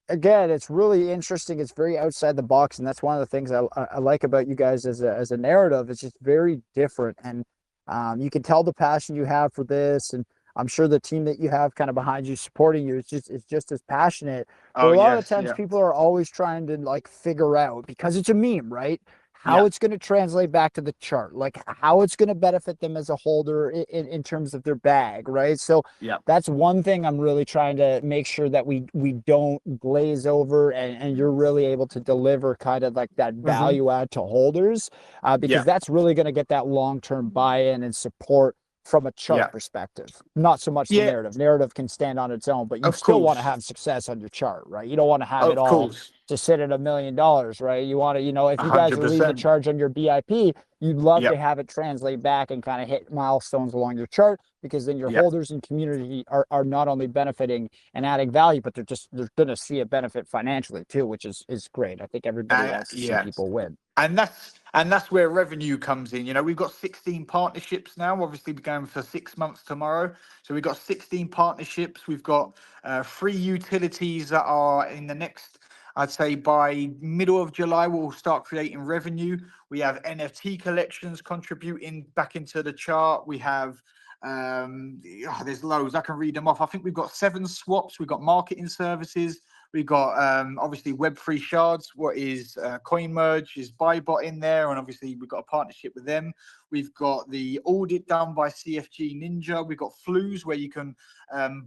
again, it's really interesting. It's very outside the box, and that's one of the things I like about you guys as a narrative. It's just very different, and You can tell the passion you have for this, and I'm sure the team that you have kind of behind you supporting you it's just as passionate. But Oh a lot of the yes, times yeah, people are always trying to like figure out, because it's a meme, right? How yeah, it's going to translate back to the chart, like how it's going to benefit them as a holder in terms of their bag, right? So yeah. that's one thing I'm really trying to make sure that we don't glaze over, and you're really able to deliver kind of like that Hmm. value add to holders, Yeah, because that's really going to get that long-term buy-in and support from a chart yeah, perspective. Not so much the yeah. narrative. Narrative can stand on its own, but you Of still want to course, have success on your chart, right? You don't want to have it of all course, to sit at $1 million, right? You want to, if a you guys hundred are leading the percent. charge on your BIP, you'd love Yeah, to have it translate back and kind of hit milestones along your chart, because then your yeah. holders and community are not only benefiting and adding value, but they're going to see a benefit financially too, which is great. I think everybody wants to see Yeah. people win. And that's where revenue comes in. We've got 16 partnerships now. Obviously, we're going for 6 months tomorrow. So we've got 16 partnerships. We've got 3 utilities that are in the next, I'd say by middle of July, we'll start creating revenue. We have NFT collections contributing back into the chart. We have there's loads. I can read them off. I think we've got 7 swaps. We've got marketing services. We've got obviously Web3 Shards, what is CoinMerge, is Buybot in there, and obviously we've got a partnership with them. We've got the audit done by CFG Ninja. We've got Flues, where you can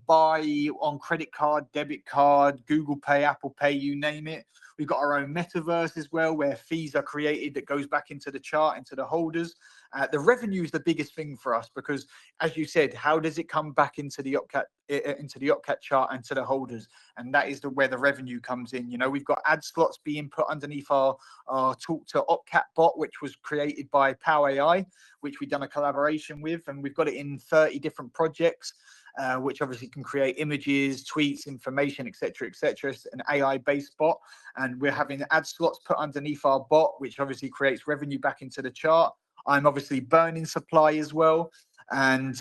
buy on credit card, debit card, Google Pay, Apple Pay, you name it. We've got our own metaverse as well, where fees are created that goes back into the chart, into the holders. The revenue is the biggest thing for us because, as you said, how does it come back into the OPCAT chart and to the holders? And that is where the revenue comes in. We've got ad slots being put underneath our Talk to OPCAT bot, which was created by Power AI, which we've done a collaboration with, and we've got it in 30 different projects. Which obviously can create images, tweets, information, etc., etc. It's an AI-based bot, and we're having ad slots put underneath our bot, which obviously creates revenue back into the chart. I'm obviously burning supply as well, and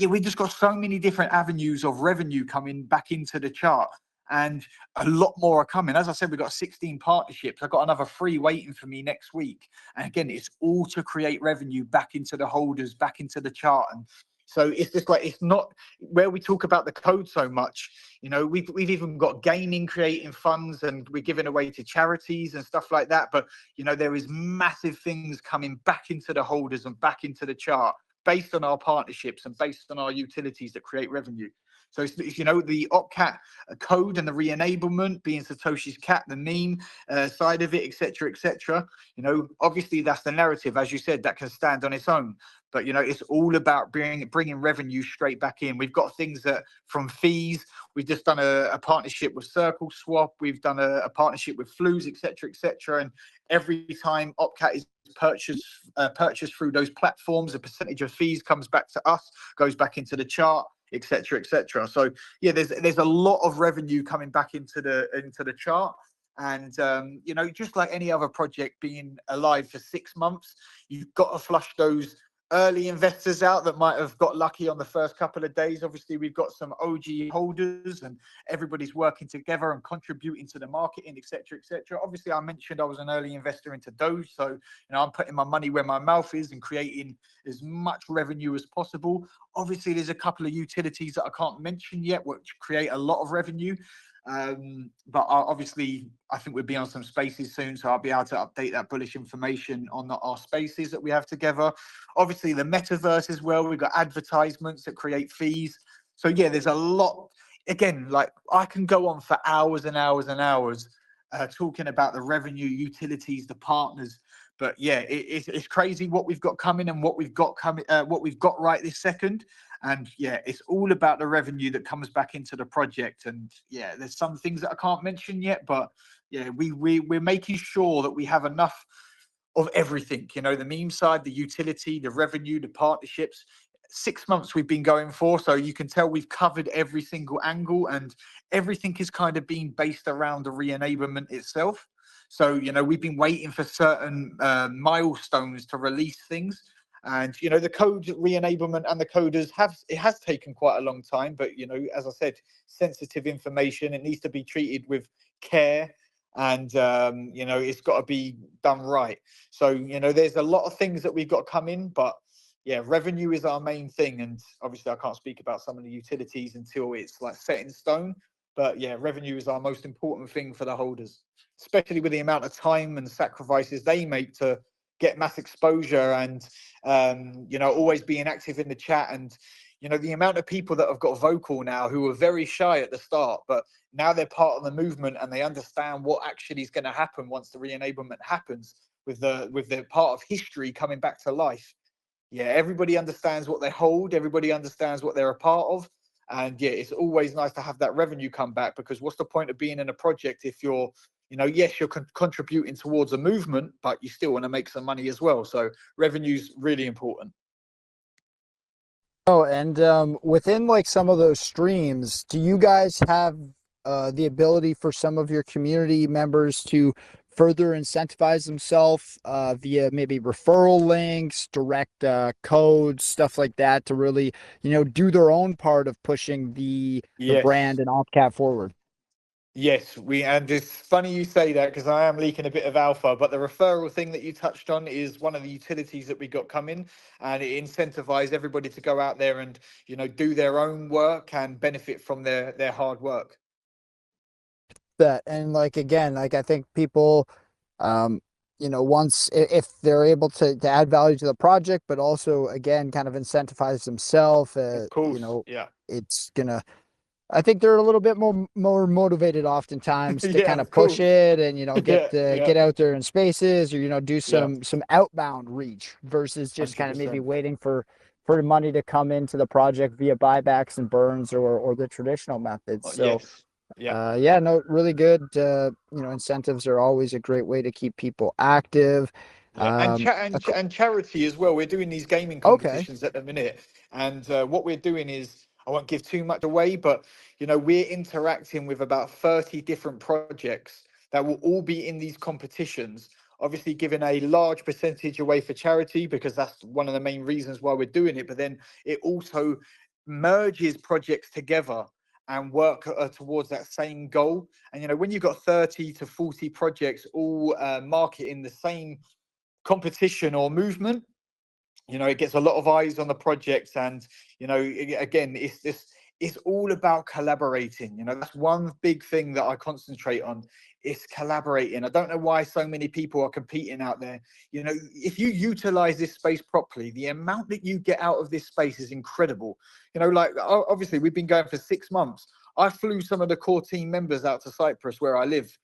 we just got so many different avenues of revenue coming back into the chart, and a lot more are coming. As I said, we've got 16 partnerships. I've got another 3 waiting for me next week, and again, it's all to create revenue back into the holders, back into the chart. And so it's just like, it's not where we talk about the code so much. We've even got gaming creating funds, and we're giving away to charities and stuff like that. But there is massive things coming back into the holders and back into the chart based on our partnerships and based on our utilities that create revenue. So it's the OPCAT code and the re-enablement being Satoshi's cat, the meme side of it, etc., etc. Obviously that's the narrative, as you said, that can stand on its own. But it's all about bringing revenue straight back in. We've got things that from fees. We've just done a partnership with Circle Swap. We've done a partnership with Flues, etc., etc. And every time OPCAT is purchased through those platforms, a percentage of fees comes back to us, goes back into the chart, etc., etc. So yeah, there's a lot of revenue coming back into the chart. And just like any other project being alive for 6 months, you've got to flush those early investors out that might have got lucky on the first couple of days. Obviously, we've got some OG holders, and everybody's working together and contributing to the marketing, etc., etc. Obviously, I mentioned I was an early investor into Doge, so I'm putting my money where my mouth is and creating as much revenue as possible. Obviously, there's a couple of utilities that I can't mention yet, which create a lot of revenue. But obviously, I think we'll be on some spaces soon, so I'll be able to update that bullish information on our spaces that we have together. Obviously, the metaverse as well. We've got advertisements that create fees. So yeah, there's a lot. Again, like I can go on for hours and hours and hours talking about the revenue, utilities, the partners. But yeah, it's crazy what we've got coming and what we've got coming, what we've got right this second. And yeah, it's all about the revenue that comes back into the project. And yeah, there's some things that I can't mention yet, but yeah, we're making sure that we have enough of everything. The meme side, the utility, the revenue, the partnerships. 6 months we've been going for, so you can tell we've covered every single angle, and everything is kind of being based around the re-enablement itself. So we've been waiting for certain milestones to release things. And the code re-enablement and the coders has taken quite a long time, but as I said, sensitive information, it needs to be treated with care, and it's got to be done right. So there's a lot of things that we've got coming, but yeah, revenue is our main thing. And obviously I can't speak about some of the utilities until it's like set in stone. But yeah, revenue is our most important thing for the holders, especially with the amount of time and sacrifices they make to get mass exposure and, always being active in the chat. And, the amount of people that have got vocal now who were very shy at the start, but now they're part of the movement and they understand what actually is going to happen once the re-enablement happens with the part of history coming back to life. Yeah, everybody understands what they hold, everybody understands what they're a part of. And yeah, it's always nice to have that revenue come back, because what's the point of being in a project if you're, yes, you're contributing towards a movement, but you still want to make some money as well. So revenue's really important. Oh, and within like some of those streams, do you guys have the ability for some of your community members to further incentivize themselves via maybe referral links, direct codes, stuff like that, to really, do their own part of pushing the brand Yes. and OPCAT forward? Yes, and it's funny you say that, because I am leaking a bit of alpha, but the referral thing that you touched on is one of the utilities that we got coming, and it incentivized everybody to go out there and, do their own work and benefit from their hard work. That, and like again, like I think people once if they're able to add value to the project, but also again kind of incentivize themselves, Of course, yeah. it's gonna, I think they're a little bit more motivated oftentimes to Yeah, kind of of push course. it and Yeah, yeah, get out there in spaces, or do yeah. some outbound reach versus just kind of maybe 100%. waiting for the money to come into the project via buybacks and burns, or the traditional methods. So Yes. Yeah. yeah, no, really good. Incentives are always a great way to keep people active. Yeah, and Um, and charity as well. We're doing these gaming okay. competitions at the minute, and what we're doing is, I won't give too much away, but we're interacting with about 30 different projects that will all be in these competitions. Obviously, giving a large percentage away for charity, because that's one of the main reasons why we're doing it. But then it also merges projects together and work towards that same goal. And when you've got 30 to 40 projects all marketing the same competition or movement, it gets a lot of eyes on the projects. And again, it's all about collaborating. That's one big thing that I concentrate on. It's collaborating. I don't know why so many people are competing out there. If you utilize this space properly, the amount that you get out of this space is incredible. Like obviously we've been going for 6 months. I flew some of the core team members out to Cyprus, where I live,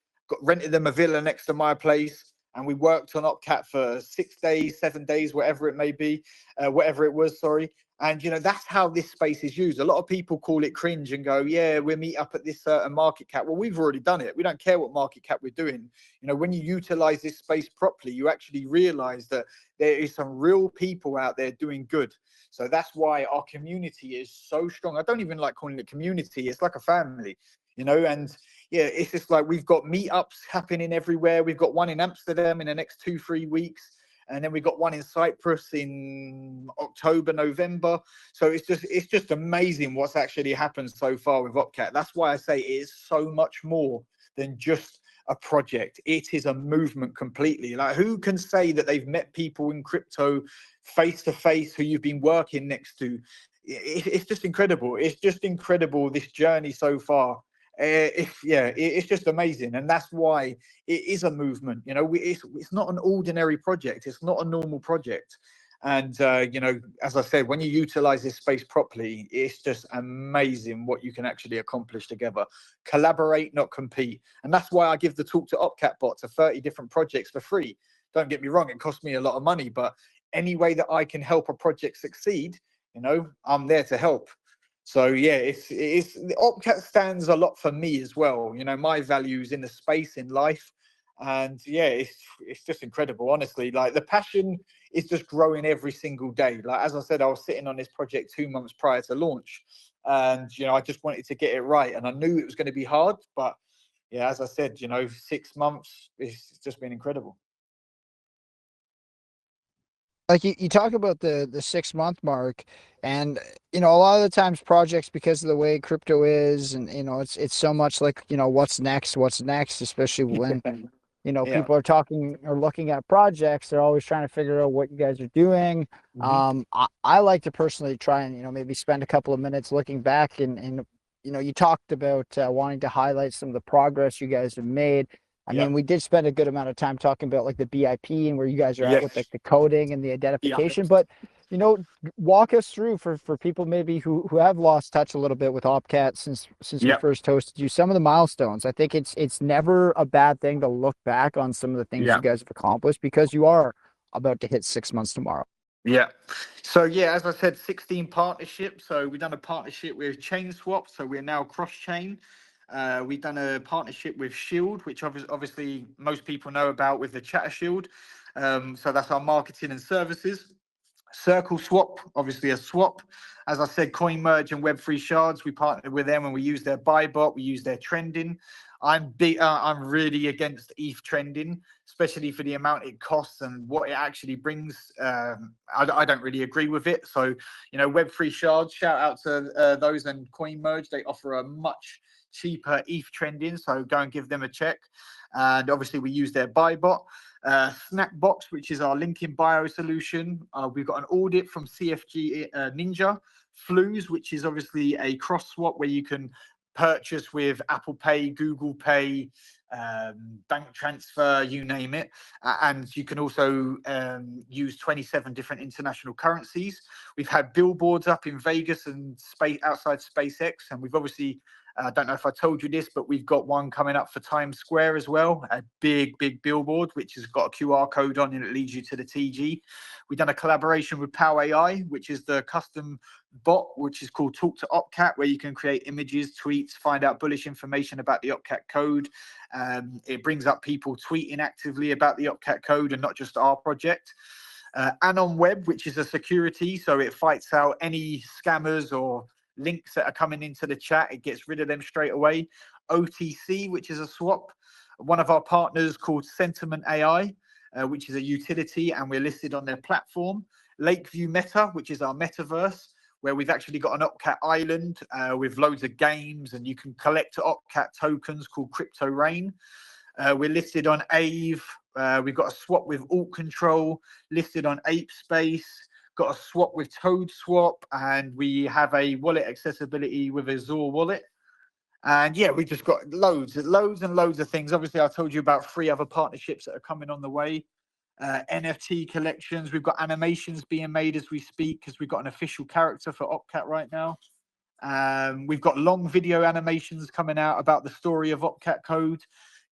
rented them a villa next to my place, and we worked on OPCAT for 6 days, 7 days, whatever it may be, whatever it was, sorry. And, that's how this space is used. A lot of people call it cringe and go, yeah, we'll meet up at this certain market cap. Well, we've already done it. We don't care what market cap we're doing. When you utilize this space properly, you actually realize that there is some real people out there doing good. So that's why our community is so strong. I don't even like calling it community. It's like a family, and yeah, it's just like we've got meetups happening everywhere. We've got one in Amsterdam in the next 2-3 weeks, and then we got one in Cyprus in October, November. So it's just amazing what's actually happened so far with OPCAT. That's why I say it is so much more than just a project. It is a movement completely. Like, who can say that they've met people in crypto face to face who you've been working next to? It's just incredible. It's just incredible, this journey so far. It's just amazing, and that's why it is a movement. It's not an ordinary project. It's not a normal project. And as I said, when you utilize this space properly, it's just amazing what you can actually accomplish together. Collaborate, not compete. And that's why I give the Talk to OPCAT bot to 30 different projects for free. Don't get me wrong, it costs me a lot of money, but any way that I can help a project succeed, I'm there to help. So yeah, it's the OPCAT stands a lot for me as well. My values in the space, in life, and yeah, it's just incredible. Honestly, like, the passion is just growing every single day. Like, as I said, I was sitting on this project 2 months prior to launch, and I just wanted to get it right, and I knew it was going to be hard, but yeah, as I said, 6 months, it's just been incredible. Like you talk about the 6 month mark, and a lot of the times projects, because of the way crypto is, and it's so much like, what's next, especially when you know, Yeah. people are talking or looking at projects, they're always trying to figure out what you guys are doing. I like to personally try and, you know, maybe spend a couple of minutes looking back and you know, you talked about wanting to highlight some of the progress you guys have made. I Yeah. mean, we did spend a good amount of time talking about like the BIP and where you guys are at Yes. with like the coding and the Yeah. identification, but you know, walk us through for people maybe who have lost touch a little bit with OPCAT since we Yeah. first hosted you, some of the milestones. I think it's never a bad thing to look back on some of the things Yeah. you guys have accomplished because you are about to hit 6 months tomorrow. Yeah. So yeah, as I said, 16 partnerships. So we've done a partnership with Chain Swap. So we're now cross chain. We've done a partnership with Shield, which obviously most people know about with the Chatter Shield. So that's our marketing and services. Circle Swap, obviously a swap. As I said, Coin Merge and Web3 Shards, we partnered with them and we use their buy bot, we use their trending. I'm really against ETH trending, especially for the amount it costs and what it actually brings. I don't really agree with it. So, you know, Web3 Shards, shout out to those, and Coin Merge. They offer a much cheaper ETH trending, so go and give them a check. And obviously we use their buy bot. Snackbox, which is our link in bio solution. We've got an audit from CFG Ninja. Flues, which is obviously a cross swap where you can purchase with Apple Pay, Google Pay, bank transfer, you name it. And you can also use 27 different international currencies. We've had billboards up in Vegas and outside SpaceX, and we've obviously, I don't know if I told you this, but we've got one coming up for Times Square as well. A big billboard, which has got a QR code on and it leads you to the TG. We've done a collaboration with Power AI, which is the custom bot, which is called Talk to OPCAT, where you can create images, tweets, find out bullish information about the OPCAT code. It brings up people tweeting actively about the OPCAT code and not just our project. Anon Web, which is a security, so it fights out any scammers or links that are coming into the chat. It gets rid of them straight away. OTC, which is a swap. One of our partners called Sentiment AI, which is a utility, and we're listed on their platform. Lakeview Meta, which is our metaverse, where we've actually got an OPCAT island with loads of games, and you can collect OPCAT tokens called Crypto Rain. We're listed on Aave. We've got a swap with Alt Control, listed on Ape Space. Got a swap with Toad Swap, and we have a wallet accessibility with Azure Wallet. And yeah, we just got loads and loads of things. Obviously, I told you about 3 other partnerships that are coming on the way. NFT collections. We've got animations being made as we speak because we've got an official character for OPCAT right now. We've got long video animations coming out about the story of OPCAT code,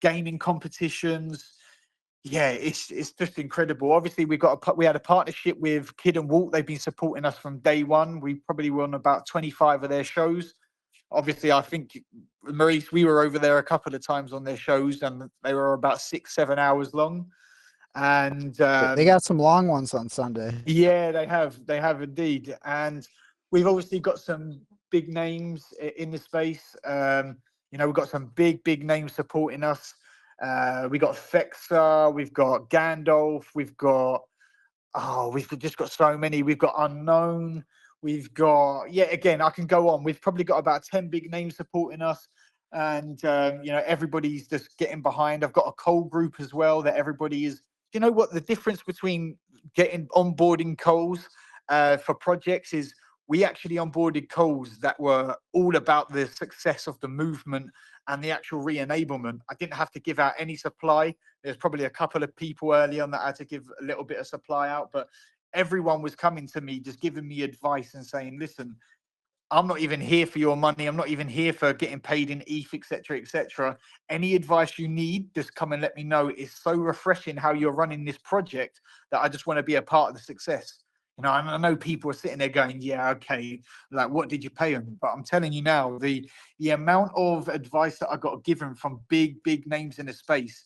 gaming competitions. Yeah, it's just incredible. Obviously, we had a partnership with Kid and Walt. They've been supporting us from day one. We probably were on about 25 of their shows. Obviously, I think, Maurice, we were over there a couple of times on their shows, and they were about 6-7 hours long. And They got some long ones on Sunday. yeah, they have indeed. And we've obviously got some big names in the space. You know, we've got some big names supporting us. We got Fexa, we've got Gandalf, we've just got so many. We've got Unknown, we've got, yeah, again, I can go on. We've probably got about 10 big names supporting us, and you know, everybody's just getting behind. I've got a coal group as well that everybody is. You know what the difference between onboarding coals for projects is? We actually onboarded coals that were all about the success of the movement and the actual re-enablement. I didn't have to give out any supply. There's probably a couple of people early on that I had to give a little bit of supply out, but everyone was coming to me, just giving me advice and saying, listen, I'm not even here for your money. I'm not even here for getting paid in ETH, etc., etc. Any advice you need, just come and let me know. It's so refreshing how you're running this project that I just want to be a part of the success. You know, I know people are sitting there going, yeah, okay, like, what did you pay them? But I'm telling you now, the amount of advice that I got given from big names in the space,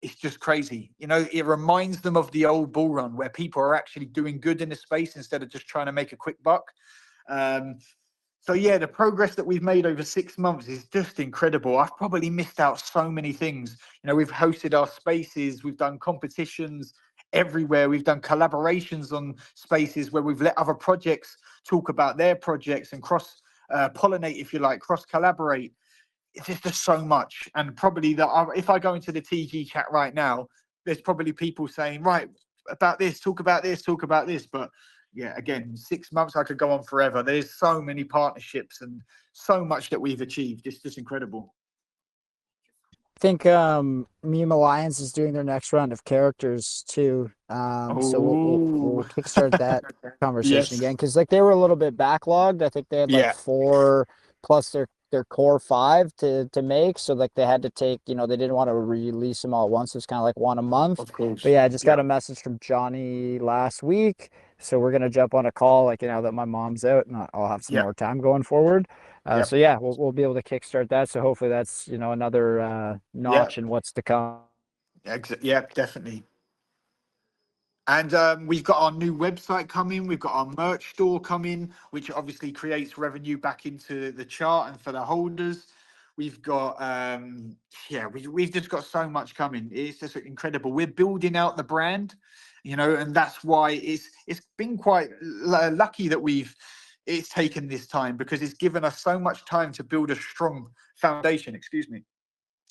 it's just crazy. You know, it reminds them of the old bull run where people are actually doing good in the space instead of just trying to make a quick buck. So yeah, the progress that we've made over 6 months is just incredible. I've probably missed out so many things. You know, we've hosted our spaces, we've done competitions everywhere, we've done collaborations on spaces where we've let other projects talk about their projects and cross pollinate, if you like, cross collaborate. it's just so much. And probably that if I go into the TG chat right now, there's probably people saying, right, about this, talk about this, talk about this. But yeah, again, 6 months, I could go on forever. There's so many partnerships and so much that we've achieved. It's just incredible. I think Meme Alliance is doing their next round of characters too. So we'll Oh, kickstart that conversation yes. again, because like they were a little bit backlogged. I think they had like Yeah, 4 plus their core 5 to make. So like they had to take, they didn't want to release them all at once. It's kind of like one a month. of But course. yeah, I just got Yeah, a message from Johnny last week. So we're gonna jump on a call like now that my mom's out and I'll have some yeah, more time going forward. yeah, So yeah, we'll be able to kickstart that. So hopefully that's another yeah, notch in what's to come. yeah, definitely. And we've got our new website coming. We've got our merch store coming, which obviously creates revenue back into the chart and for the holders. We've got, yeah, we've just got so much coming. It's just incredible. We're building out the brand, and that's why it's been quite lucky that it's taken this time, because it's given us so much time to build a strong foundation. Excuse me.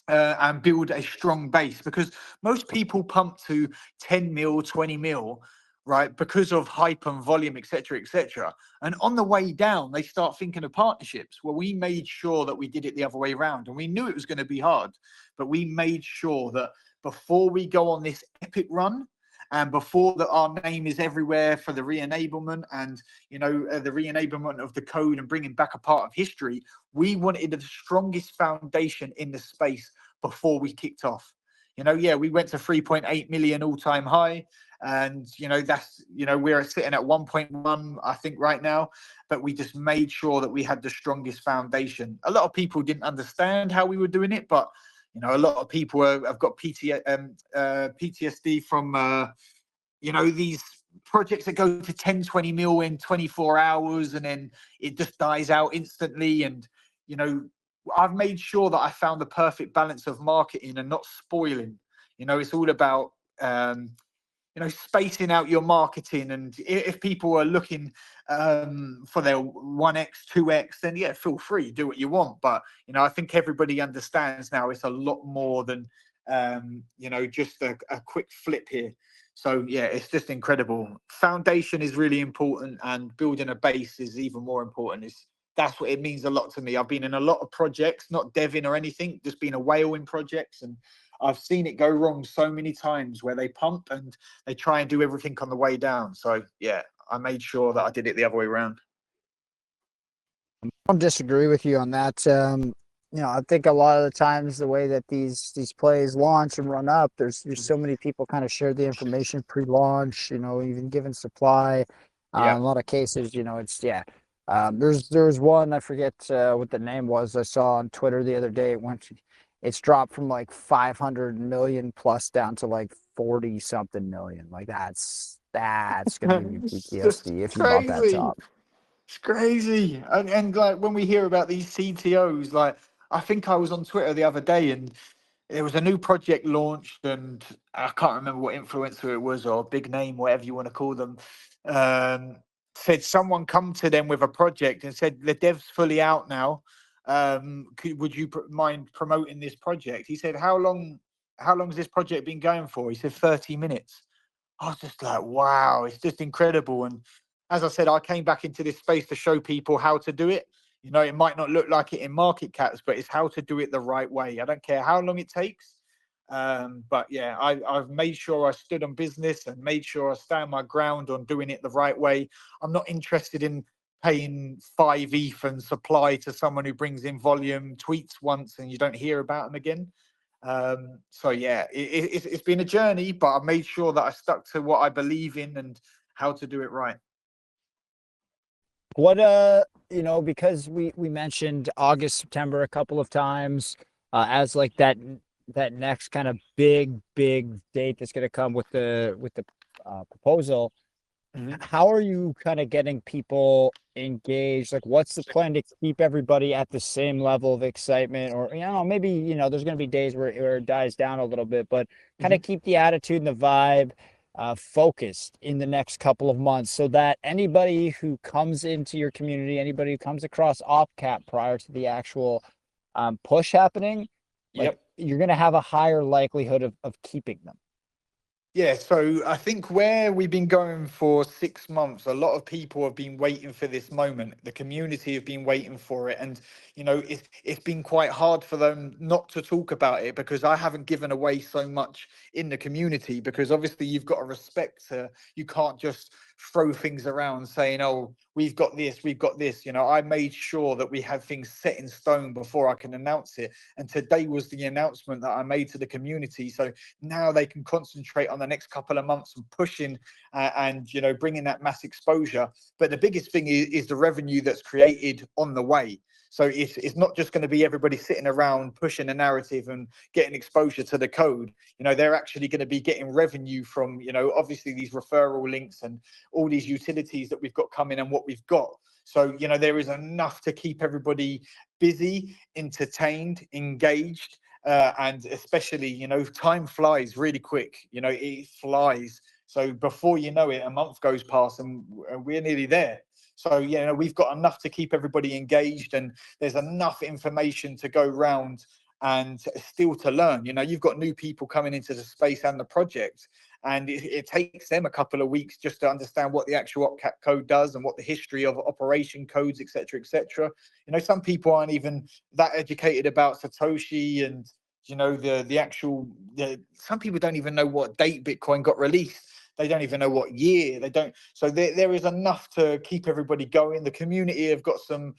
And build a strong base, because most people pump to 10 mil, 20 mil, right, because of hype and volume, etc., etc. And on the way down, they start thinking of partnerships. Well, we made sure that we did it the other way around, and we knew it was going to be hard, but we made sure that before we go on this epic run, and before that our name is everywhere for the re-enablement and the re-enablement of the code and bringing back a part of history, we wanted the strongest foundation in the space before we kicked off. Yeah, we went to 3.8 million all-time high, and that's we're sitting at 1.1, I think, right now. But we just made sure that we had the strongest foundation. A lot of people didn't understand how we were doing it, but a lot of people have got PTSD from these projects that go to 10, 20 mil in 24 hours and then it just dies out instantly. And I've made sure that I found the perfect balance of marketing and not spoiling. It's all about spacing out your marketing. And if people are looking for their 1x, 2x, then yeah, feel free, do what you want. But I think everybody understands now it's a lot more than just a quick flip here. So yeah, it's just incredible. Foundation is really important, and building a base is even more important. That's what it means a lot to me. I've been in a lot of projects, not deving or anything, just been a whale in projects, and I've seen it go wrong so many times where they pump and they try and do everything on the way down. So yeah, I made sure that I did it the other way around. I don't disagree with you on that. I think a lot of the times the way that these plays launch and run up, there's so many people kind of share the information pre-launch, even given supply. Yeah. In a lot of cases, it's yeah. There's one, I forget what the name was, I saw on Twitter the other day. It's dropped from like 500 million plus down to like 40 something million. Like that's gonna give you It's just PTSD if you bump that crazy. top. It's crazy. And like when we hear about these CTOs, like I think I was on Twitter the other day and there was a new project launched, and I can't remember what influencer it was or big name, whatever you want to call them. Um, Said someone come to them with a project and said the dev's fully out now. Would you mind promoting this project? He said, how long has this project been going for? He said 30 minutes. I was just like, wow, it's just incredible. And as I said, I came back into this space to show people how to do it. It might not look like it in market caps, but it's how to do it the right way. I don't care how long it takes. But yeah, I've made sure I stood on business and made sure I stand my ground on doing it the right way. I'm not interested in paying 5 ETH and supply to someone who brings in volume, tweets once, and you don't hear about them again. So yeah, it's been a journey, but I've made sure that I stuck to what I believe in and how to do it right. What because we mentioned August, September a couple of times as like that next kind of big date that's going to come with the proposal. Mhm. How are you kind of getting people engaged? Like, what's the plan to keep everybody at the same level of excitement? Or, maybe, there's going to be days where it dies down a little bit, but kind of Mhm. keep the attitude and the vibe focused in the next couple of months so that anybody who comes into your community, anybody who comes across OPCAT prior to the actual push happening, like Yep. you're going to have a higher likelihood of keeping them. Yeah, so I think where we've been going for 6 months, a lot of people have been waiting for this moment. The community have been waiting for it, and it's been quite hard for them not to talk about it because I haven't given away so much in the community. Because obviously you've got to respect. You can't just throw things around saying, "Oh, we've got this, we've got this." I made sure that we had things set in stone before I can announce it, and today was the announcement that I made to the community. So now they can concentrate on the next couple of months and pushing and bringing that mass exposure. But the biggest thing is the revenue that's created on the way. So it's not just going to be everybody sitting around pushing a narrative and getting exposure to the code. They're actually going to be getting revenue from obviously these referral links and all these utilities that we've got coming and what we've got. So there is enough to keep everybody busy, entertained, engaged. And especially, time flies really quick. It flies. So before you know it, a month goes past and we're nearly there. So, we've got enough to keep everybody engaged, and there's enough information to go round and still to learn. You've got new people coming into the space and the project, and it takes them a couple of weeks just to understand what the actual OPCAT code does and what the history of operation codes, etc., etc. Some people aren't even that educated about Satoshi and some people don't even know what date Bitcoin got released. They don't even know what year. They don't. So there is enough to keep everybody going. The community have got some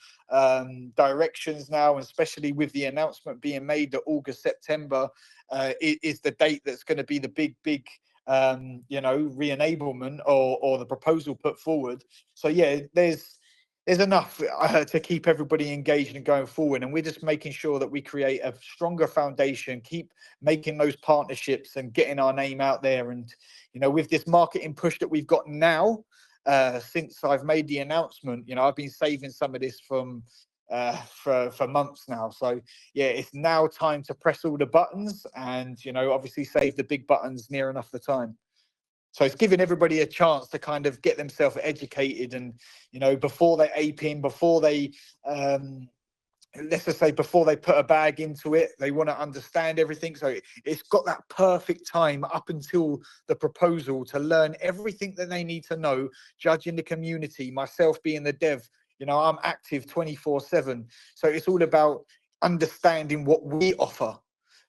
directions now, and especially with the announcement being made that August, September is the date that's going to be the big re-enablement or the proposal put forward. So yeah, there's enough to keep everybody engaged and going forward, and we're just making sure that we create a stronger foundation, keep making those partnerships and getting our name out there. And with this marketing push that we've got now, since I've made the announcement, I've been saving some of this from for months now. So yeah, it's now time to press all the buttons and obviously save the big buttons near enough the time. So it's giving everybody a chance to kind of get themselves educated, and before they ape in, before they let's just say before they put a bag into it, they want to understand everything. So it's got that perfect time up until the proposal to learn everything that they need to know, judging the community, myself being the dev. I'm active 24/7. So it's all about understanding what we offer.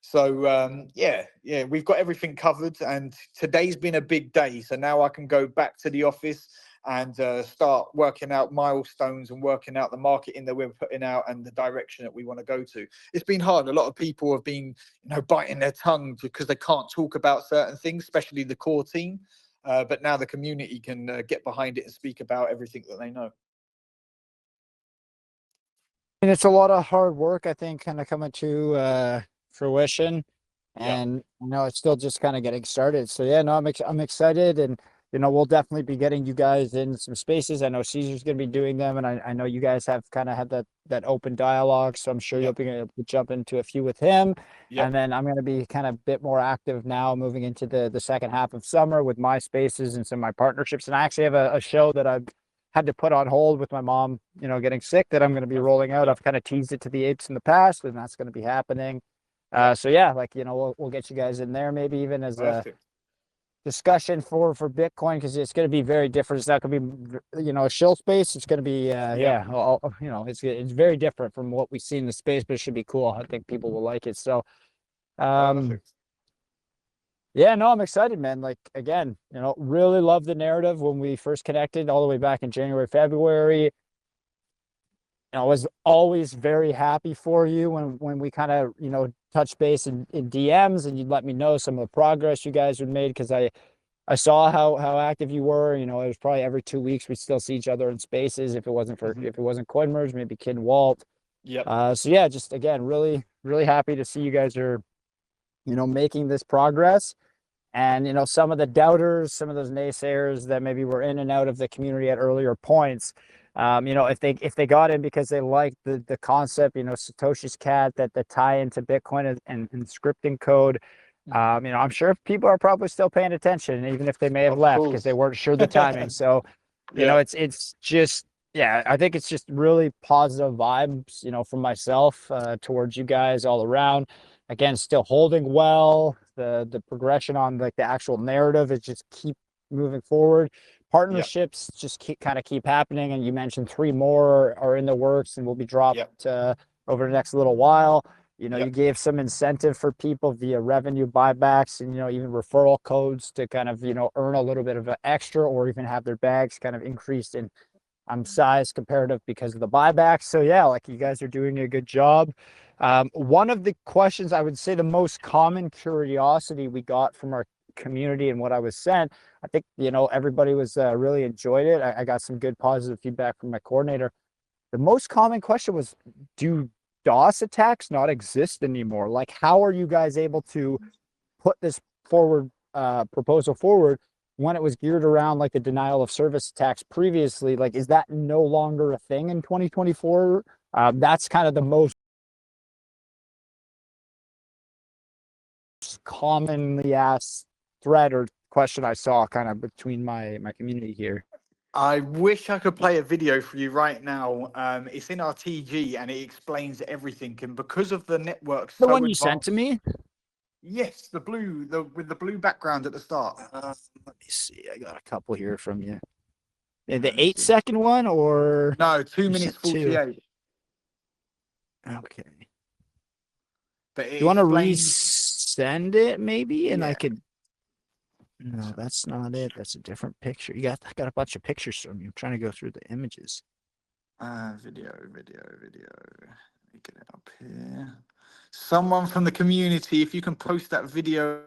So yeah, we've got everything covered, and today's been a big day. So now I can go back to the office and start working out milestones and working out the marketing that we're putting out and the direction that we want to go to. It's been hard. A lot of people have been, biting their tongue because they can't talk about certain things, especially the core team. But now the community can get behind it and speak about everything that they know. And it's a lot of hard work, I think, kind of coming to fruition, and it's still just kind of getting started. So yeah, no, I'm excited, and we'll definitely be getting you guys in some spaces. I know Caesar's going to be doing them, and I know you guys have kind of had that open dialogue, so I'm sure you'll be able to jump into a few with him. And then I'm going to be kind of a bit more active now moving into the second half of summer with my spaces and some of my partnerships. And I actually have a show that I've had to put on hold with my mom, getting sick, that I'm going to be rolling out. I've kind of teased it to the apes in the past, and that's going to be happening. So yeah, we'll get you guys in there, maybe even as a discussion for Bitcoin, because it's going to be very different. It's not going to be a shill space. It's going to be it's very different from what we see in the space, but it should be cool. I think people will like it. So yeah, no, I'm excited, man. Like, again, really love the narrative when we first connected all the way back in January, February. I was always very happy for you when we kind of, touch base in DMs, and you'd let me know some of the progress you guys had made, because I saw how active you were. It was probably every 2 weeks we'd still see each other in spaces. If it wasn't CoinMerge, maybe Kid Walt. So yeah, just again, really, really happy to see you guys are, making this progress. And some of the doubters, some of those naysayers that maybe were in and out of the community at earlier points, if they got in because they liked the concept, Satoshi's cat, that the tie into Bitcoin and scripting code, I'm sure people are probably still paying attention, even if they may have left because they weren't sure the timing. So it's just yeah, I think it's just really positive vibes, from myself towards you guys all around. Again, still holding well. The progression on like the actual narrative is just keep moving forward. Yeah, Partnerships just keep happening, and you mentioned three more are in the works and will be yeah, dropped over the next little while. yeah, You gave some incentive for people via revenue buybacks and even referral codes to kind of earn a little bit of an extra or even have their bags kind of increased in size comparative because of the buyback. So yeah, like you guys are doing a good job. One of the questions I would say the most common curiosity we got from our community and what I was sent, I think everybody was really enjoyed it. I got some good positive feedback from my coordinator. The most common question was, do DOS attacks not exist anymore? Like, how are you guys able to put this forward proposal forward when it was geared around like the denial of service tax previously? Like, is that no longer a thing in 2024? That's kind of the most commonly asked thread or question I saw kind of between my community here. I wish I could play a video for you right now. It's in our TG and it explains everything. And because of the network The so one you sent to advanced, me. yes, the with the blue background at the start. Let me see. I got a couple here from you. The Let me eight see. second one, or No, two you minutes sent two? 48. Okay. But it You want to explains, resend it maybe, and I yeah. could. No, that's not it. That's a different picture. I got a bunch of pictures from you. I'm trying to go through the images. Video. Let me get it up here. Someone from the community, if you can post that video,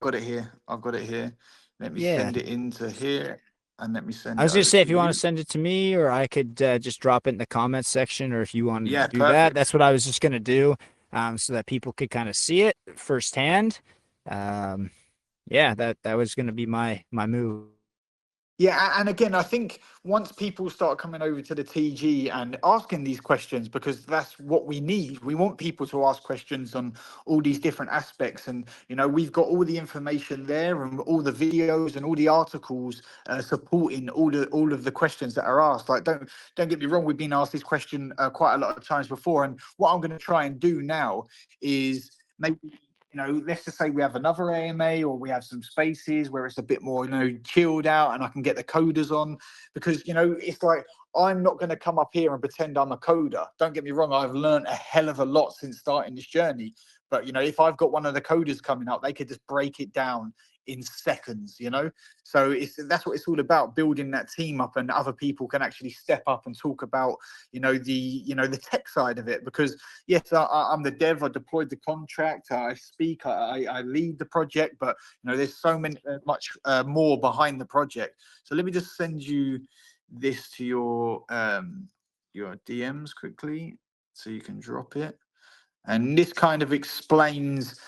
got it here. I've got it here. Let me Yeah. send it into here and let me I send it was gonna over say to if you want to you. send it to me, or I could just drop it in the comments section, or if you wanted to Yeah, do that, perfect. that's what I was just gonna do, so that people could kind of see it firsthand. Um, yeah, that was gonna be my move. Yeah, and again, I think once people start coming over to the TG and asking these questions, because that's what we need. We want people to ask questions on all these different aspects, and we've got all the information there, and all the videos and all the articles supporting all of the questions that are asked. Like, don't get me wrong, we've been asked this question quite a lot of times before, and what I'm going to try and do now is maybe let's just say we have another AMA or we have some spaces where it's a bit more, chilled out and I can get the coders on because, it's like I'm not going to come up here and pretend I'm a coder. Don't get me wrong. I've learned a hell of a lot since starting this journey. But, if I've got one of the coders coming up, they could just break it down in seconds. So that's what it's all about, building that team up and other people can actually step up and talk about, the tech side of it because yes, I'm the dev. I deployed the contract. I speak. I lead the project. But there's so much more behind the project. So let me just send you this to your DMs quickly, so you can drop it. And this kind of explains.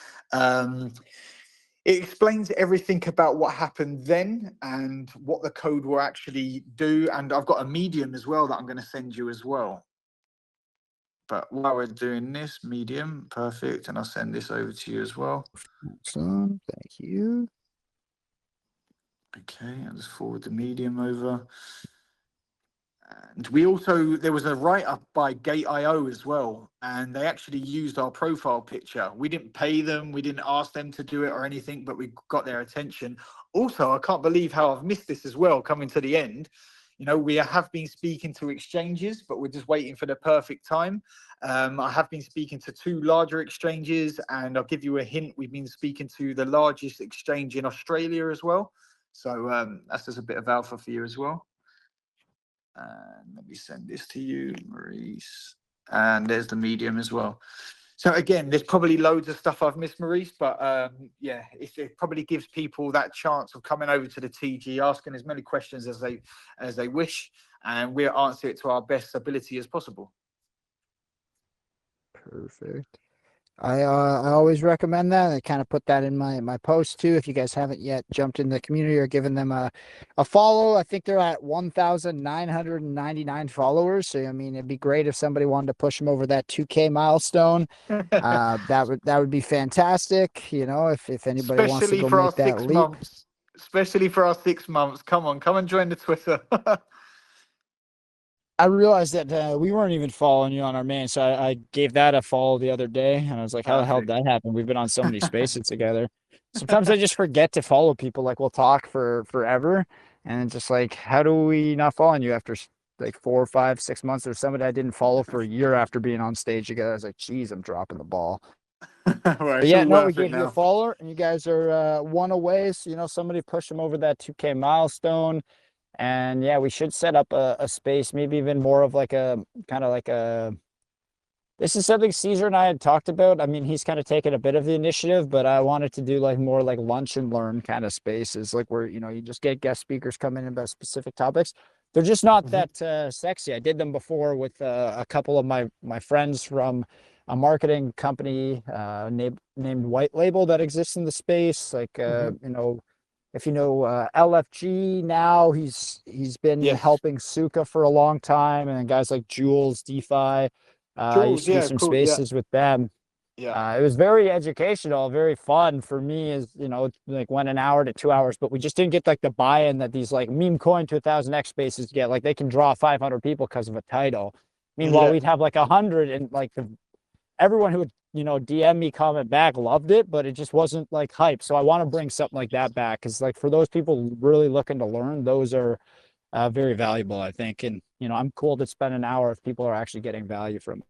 It explains everything about what happened then and what the code will actually do. And I've got a medium as well that I'm going to send you as well. But while we're doing this, medium, perfect. And I'll send this over to you as well. Awesome. Thank you. Okay, I'll just forward the medium over. And there was a write-up by Gate.io as well, and they actually used our profile picture. We didn't pay them, we didn't ask them to do it or anything, but we got their attention. Also, I can't believe how I've missed this as well, coming to the end. We have been speaking to exchanges, but we're just waiting for the perfect time. I have been speaking to two larger exchanges, and I'll give you a hint. We've been speaking to the largest exchange in Australia as well. So that's just a bit of alpha for you as well. And let me send this to you, Maurice. And there's the medium as well. So again, there's probably loads of stuff I've missed, Maurice, but yeah, it probably gives people that chance of coming over to the TG, asking as many questions as they wish, and we'll answer it to our best ability as possible. Perfect. I always recommend that. I kind of put that in my post too. If you guys haven't yet jumped in the community or given them a follow, I think they're at 1,999 followers. So I mean, it'd be great if somebody wanted to push them over that 2K milestone. That would be fantastic. If anybody wants to Especially go for our make that six leap. months. Especially for our 6 months. Come on, come and join the Twitter. I realized that we weren't even following you on our main, so I gave that a follow the other day, and I was like, "How the hell did Perfect. that happen? We've been on so many spaces together." Sometimes I just forget to follow people. Like we'll talk for forever, and it's just like, how do we not following you after like 4 or 5, 6 months? There's somebody I didn't follow for a year after being on stage together. I was like, "Geez, I'm dropping the ball." Well, But it's yeah, all no, we worth it gave you a now. follower, and you guys are one away. So somebody push them over that 2K milestone. And yeah, we should set up a space, maybe even more of like a kind of like a. This is something Caesar and I had talked about. I mean, he's kind of taken a bit of the initiative, but I wanted to do like more like lunch and learn kind of spaces, like where you just get guest speakers come in about specific topics. They're just not Mhm. that sexy. I did them before with a couple of my friends from a marketing company named White Label that exists in the space. Like Mhm. if you know LFG now, he's been Yes. helping Suka for a long time, and then guys like Jules, DeFi. I used Jules, to do yeah, some cool. Yeah. spaces with them. Yeah. It was very educational, very fun for me. Is like went an hour to 2 hours, but we just didn't get like the buy-in that these like meme coin to 1,000x spaces get. Like they can draw 500 people because of a title. Meanwhile, Yeah. we'd have like 100, and like everyone who would DM me, comment back, loved it, but it just wasn't like hype. So I want to bring something like that back, because like for those people really looking to learn, those are very valuable, I think. And I'm cool to spend an hour if people are actually getting value from it.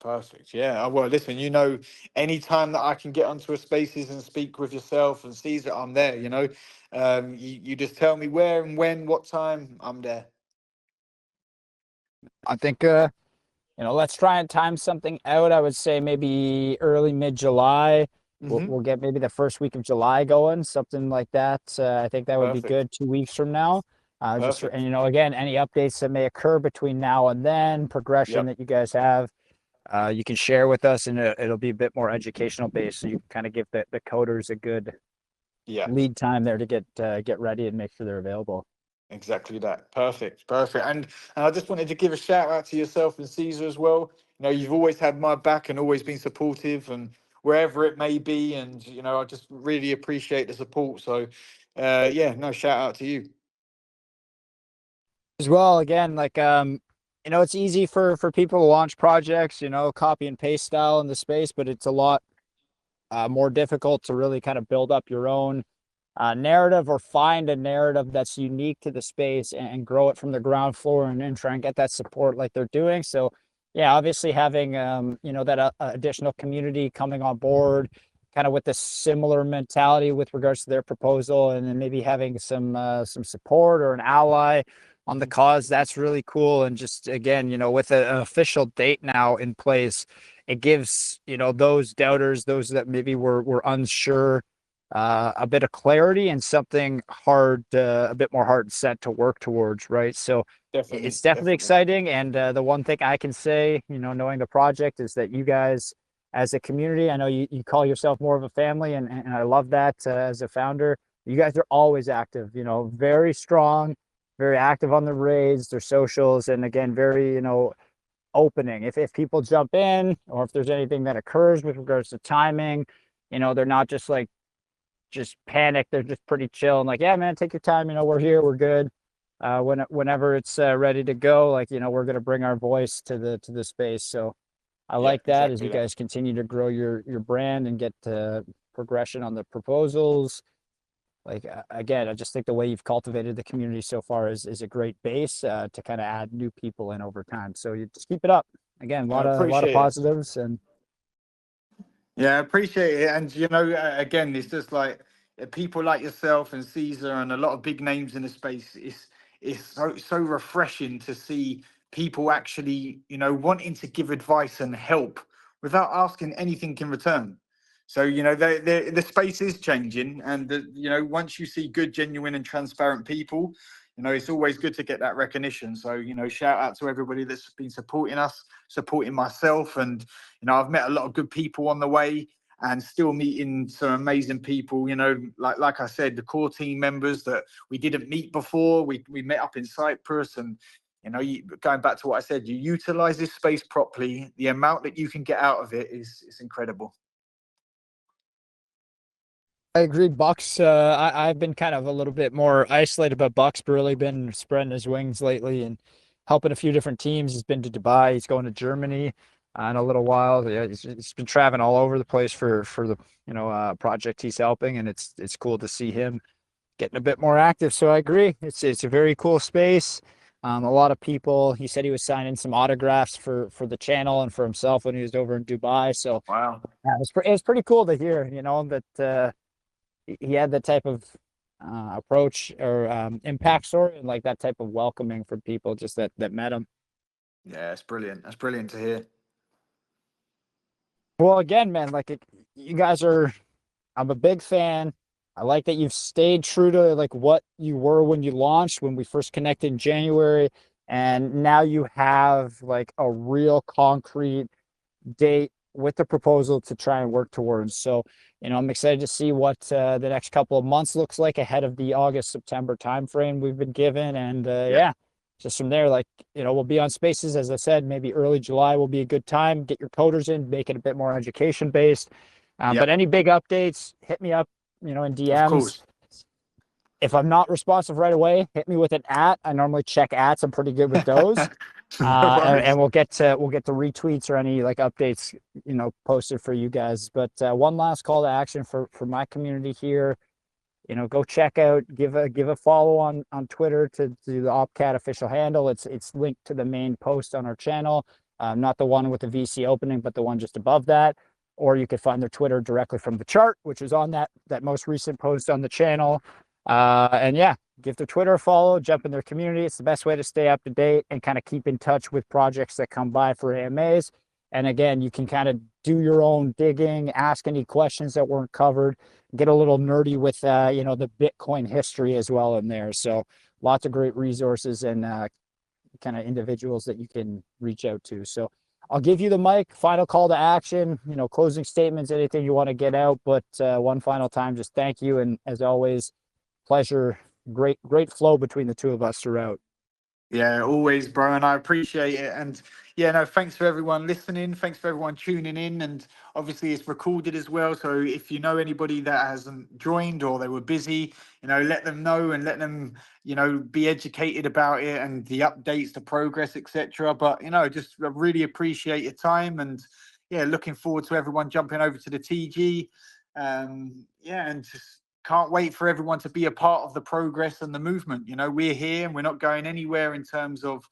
Perfect. Yeah. Well, listen, anytime that I can get onto a spaces and speak with yourself and Caesar, I'm there, you just tell me where and when, what time, I'm there. I think let's try and time something out. I would say maybe early mid-July. We'll Hmm. get maybe the first week of July going, something like that. I think that would be Perfect. good. 2 weeks from now. And Perfect. again, any updates that may occur between now and then, progression Yep. that you guys have, you can share with us, and it'll be a bit more educational based. So you can kind of give the coders a good Yeah. lead time there to get ready and make sure they're available. Exactly that. Perfect. Perfect. And I just wanted to give a shout out to yourself and Caesar as well. You've always had my back and always been supportive and wherever it may be. And I just really appreciate the support. So yeah, no, shout out to you. As well, again, like it's easy for people to launch projects, copy and paste style in the space, but it's a lot more difficult to really kind of build up your own narrative, or find a narrative that's unique to the space, and grow it from the ground floor, and try and get that support like they're doing. So yeah, obviously having that additional community coming on board kind of with the similar mentality with regards to their proposal, and then maybe having some support or an ally on the Mhm. cause, that's really cool. And just again, with an official date now in place, it gives those doubters, those that maybe were unsure, a bit of clarity and something hard, a bit more hard set to work towards, right? So it's Definitely. definitely Definitely. exciting. And the one thing I can say, knowing the project, is that you guys, as a community, I know you call yourself more of a family, and I love that as a founder. You guys are always active, very strong, very active on the raids, their socials, and again, very, opening. If people jump in, or if there's anything that occurs with regards to timing, they're not just like just panic. They're just pretty chill and like, yeah, man, take your time. We're here, we're good. Whenever it's ready to go, like, we're gonna bring our voice to the space. So I Yeah, like that as exactly you that. guys continue to grow your brand and get progression on the proposals. Like again, I just think the way you've cultivated the community so far is a great base to kind of add new people in over time. So you just keep it up. Again, I a lot of appreciate it. positives. And Yeah, I appreciate it. And again, it's just like people like yourself and Caesar and a lot of big names in the space. It's so refreshing to see people actually, wanting to give advice and help without asking anything in return. So, the space is changing, and once you see good, genuine, and transparent people, it's always good to get that recognition. So, shout out to everybody that's been supporting us, supporting myself, and I've met a lot of good people on the way, and still meeting some amazing people. Like I said, the core team members that we didn't meet before. We met up in Cyprus, and going back to what I said, you utilize this space properly. The amount that you can get out of it is incredible. I agree. Bucks, I've been kind of a little bit more isolated, but Buck's really been spreading his wings lately and helping a few different teams. He's been to Dubai. He's going to Germany in a little while. Yeah, he's been traveling all over the place for the project he's helping, and it's cool to see him getting a bit more active. So I agree. It's a very cool space. A lot of people. He said he was signing some autographs for the channel and for himself when he was over in Dubai. So Wow. yeah, it was pretty cool to hear, that he had that type of approach or impact story, and like that type of welcoming from people just that met him. Yeah, it's brilliant. That's brilliant to hear. Well, again, man, you guys are. I'm a big fan. I like that you've stayed true to like what you were when you launched, when we first connected in January, and now you have like a real concrete date with the proposal to try and work towards. So, I'm excited to see what the next couple of months looks like ahead of the August-September timeframe we've been given. And yeah, just from there, we'll be on Spaces, as I said, maybe early July will be a good time. Get your coders in, make it a bit more education based. But any big updates, hit me up, in DMs. Of course. If I'm not responsive right away, hit me with an @. I normally check @. I'm pretty good with those. And we'll get to retweets or any like updates, posted for you guys. But one last call to action for my community here. Go check out, give a follow on Twitter to the OPCAT official handle. It's linked to the main post on our channel, not the one with the VC opening, but the one just above that. Or you could find their Twitter directly from the chart, which is on that most recent post on the channel. And yeah, give their Twitter a follow, jump in their community. It's the best way to stay up to date and kind of keep in touch with projects that come by for AMAs. And again, you can kind of do your own digging, ask any questions that weren't covered, get a little nerdy with, the Bitcoin history as well in there. So lots of great resources and kind of individuals that you can reach out to. So I'll give you the mic, final call to action, closing statements, anything you want to get out. But one final time, just thank you. And as always, pleasure. Great flow between the two of us throughout. Yeah, always, bro, and I appreciate it. And yeah, no, thanks for everyone listening. Thanks for everyone tuning in. And obviously it's recorded as well. So if you know anybody that hasn't joined or they were busy, let them know and let them, be educated about it and the updates, the progress, etc. But, just really appreciate your time. And yeah, looking forward to everyone jumping over to the TG. And just can't wait for everyone to be a part of the progress and the movement. We're here and we're not going anywhere in terms of,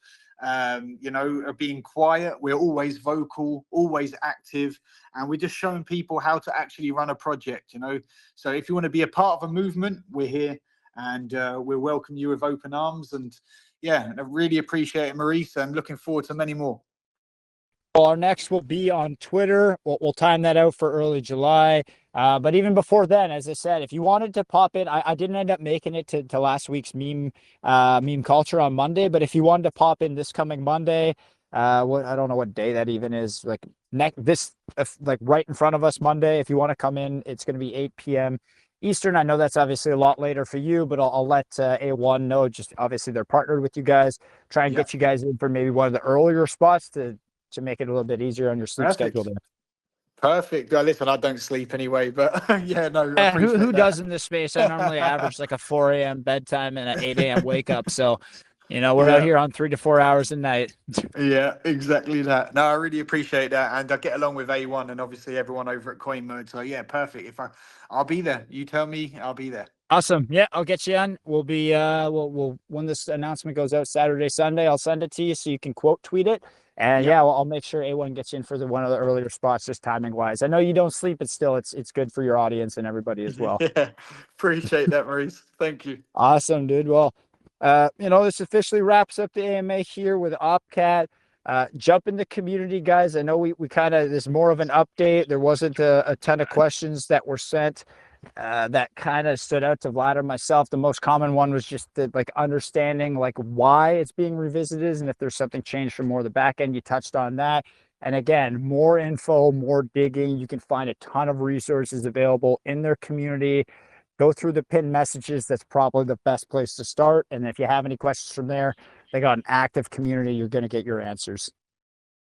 being quiet. We're always vocal, always active, and we're just showing people how to actually run a project, So if you want to be a part of a movement, we're here and we'll welcome you with open arms. And yeah, I really appreciate it, Maurice, and looking forward to many more. Well, our next will be on Twitter. We'll time that out for early July. But even before then, as I said, if you wanted to pop in, I didn't end up making it to last week's meme culture on Monday. But if you wanted to pop in this coming Monday, I don't know what day that even is. Like right in front of us Monday. If you want to come in, it's going to be 8 p.m. Eastern. I know that's obviously a lot later for you, but I'll let A1 know. Just obviously they're partnered with you guys. Try and get you guys in for maybe one of the earlier spots to make it a little bit easier on your sleep schedule there. Perfect. Listen, I don't sleep anyway, but yeah, no. Who does in this space? I normally average like a 4 a.m. bedtime and an 8 a.m. wake up. So, we're out here on 3 to 4 hours a night. Yeah, exactly that. No, I really appreciate that. And I get along with A1 and obviously everyone over at Coin Mode. So yeah, perfect. I'll be there. You tell me, I'll be there. Awesome. Yeah, I'll get you on. We'll be we'll when this announcement goes out Saturday, Sunday, I'll send it to you so you can quote tweet it. And yeah, I'll make sure A1 gets you in for one of the earlier spots, just timing wise. I know you don't sleep, but still it's good for your audience and everybody as well. Yeah, appreciate that, Maurice. Thank you. Awesome, dude. Well, this officially wraps up the AMA here with OPCAT. Jump in the community, guys. I know we kind of, there's more of an update. There wasn't a ton of questions that were sent that kind of stood out to Vlad and myself. The most common one was just the understanding why it's being revisited and if there's something changed from more the back end. You touched on that. And again, more info, more digging. You can find a ton of resources available in their community. Go through the pinned messages. That's probably the best place to start. And if you have any questions from there, they got an active community. You're going to get your answers.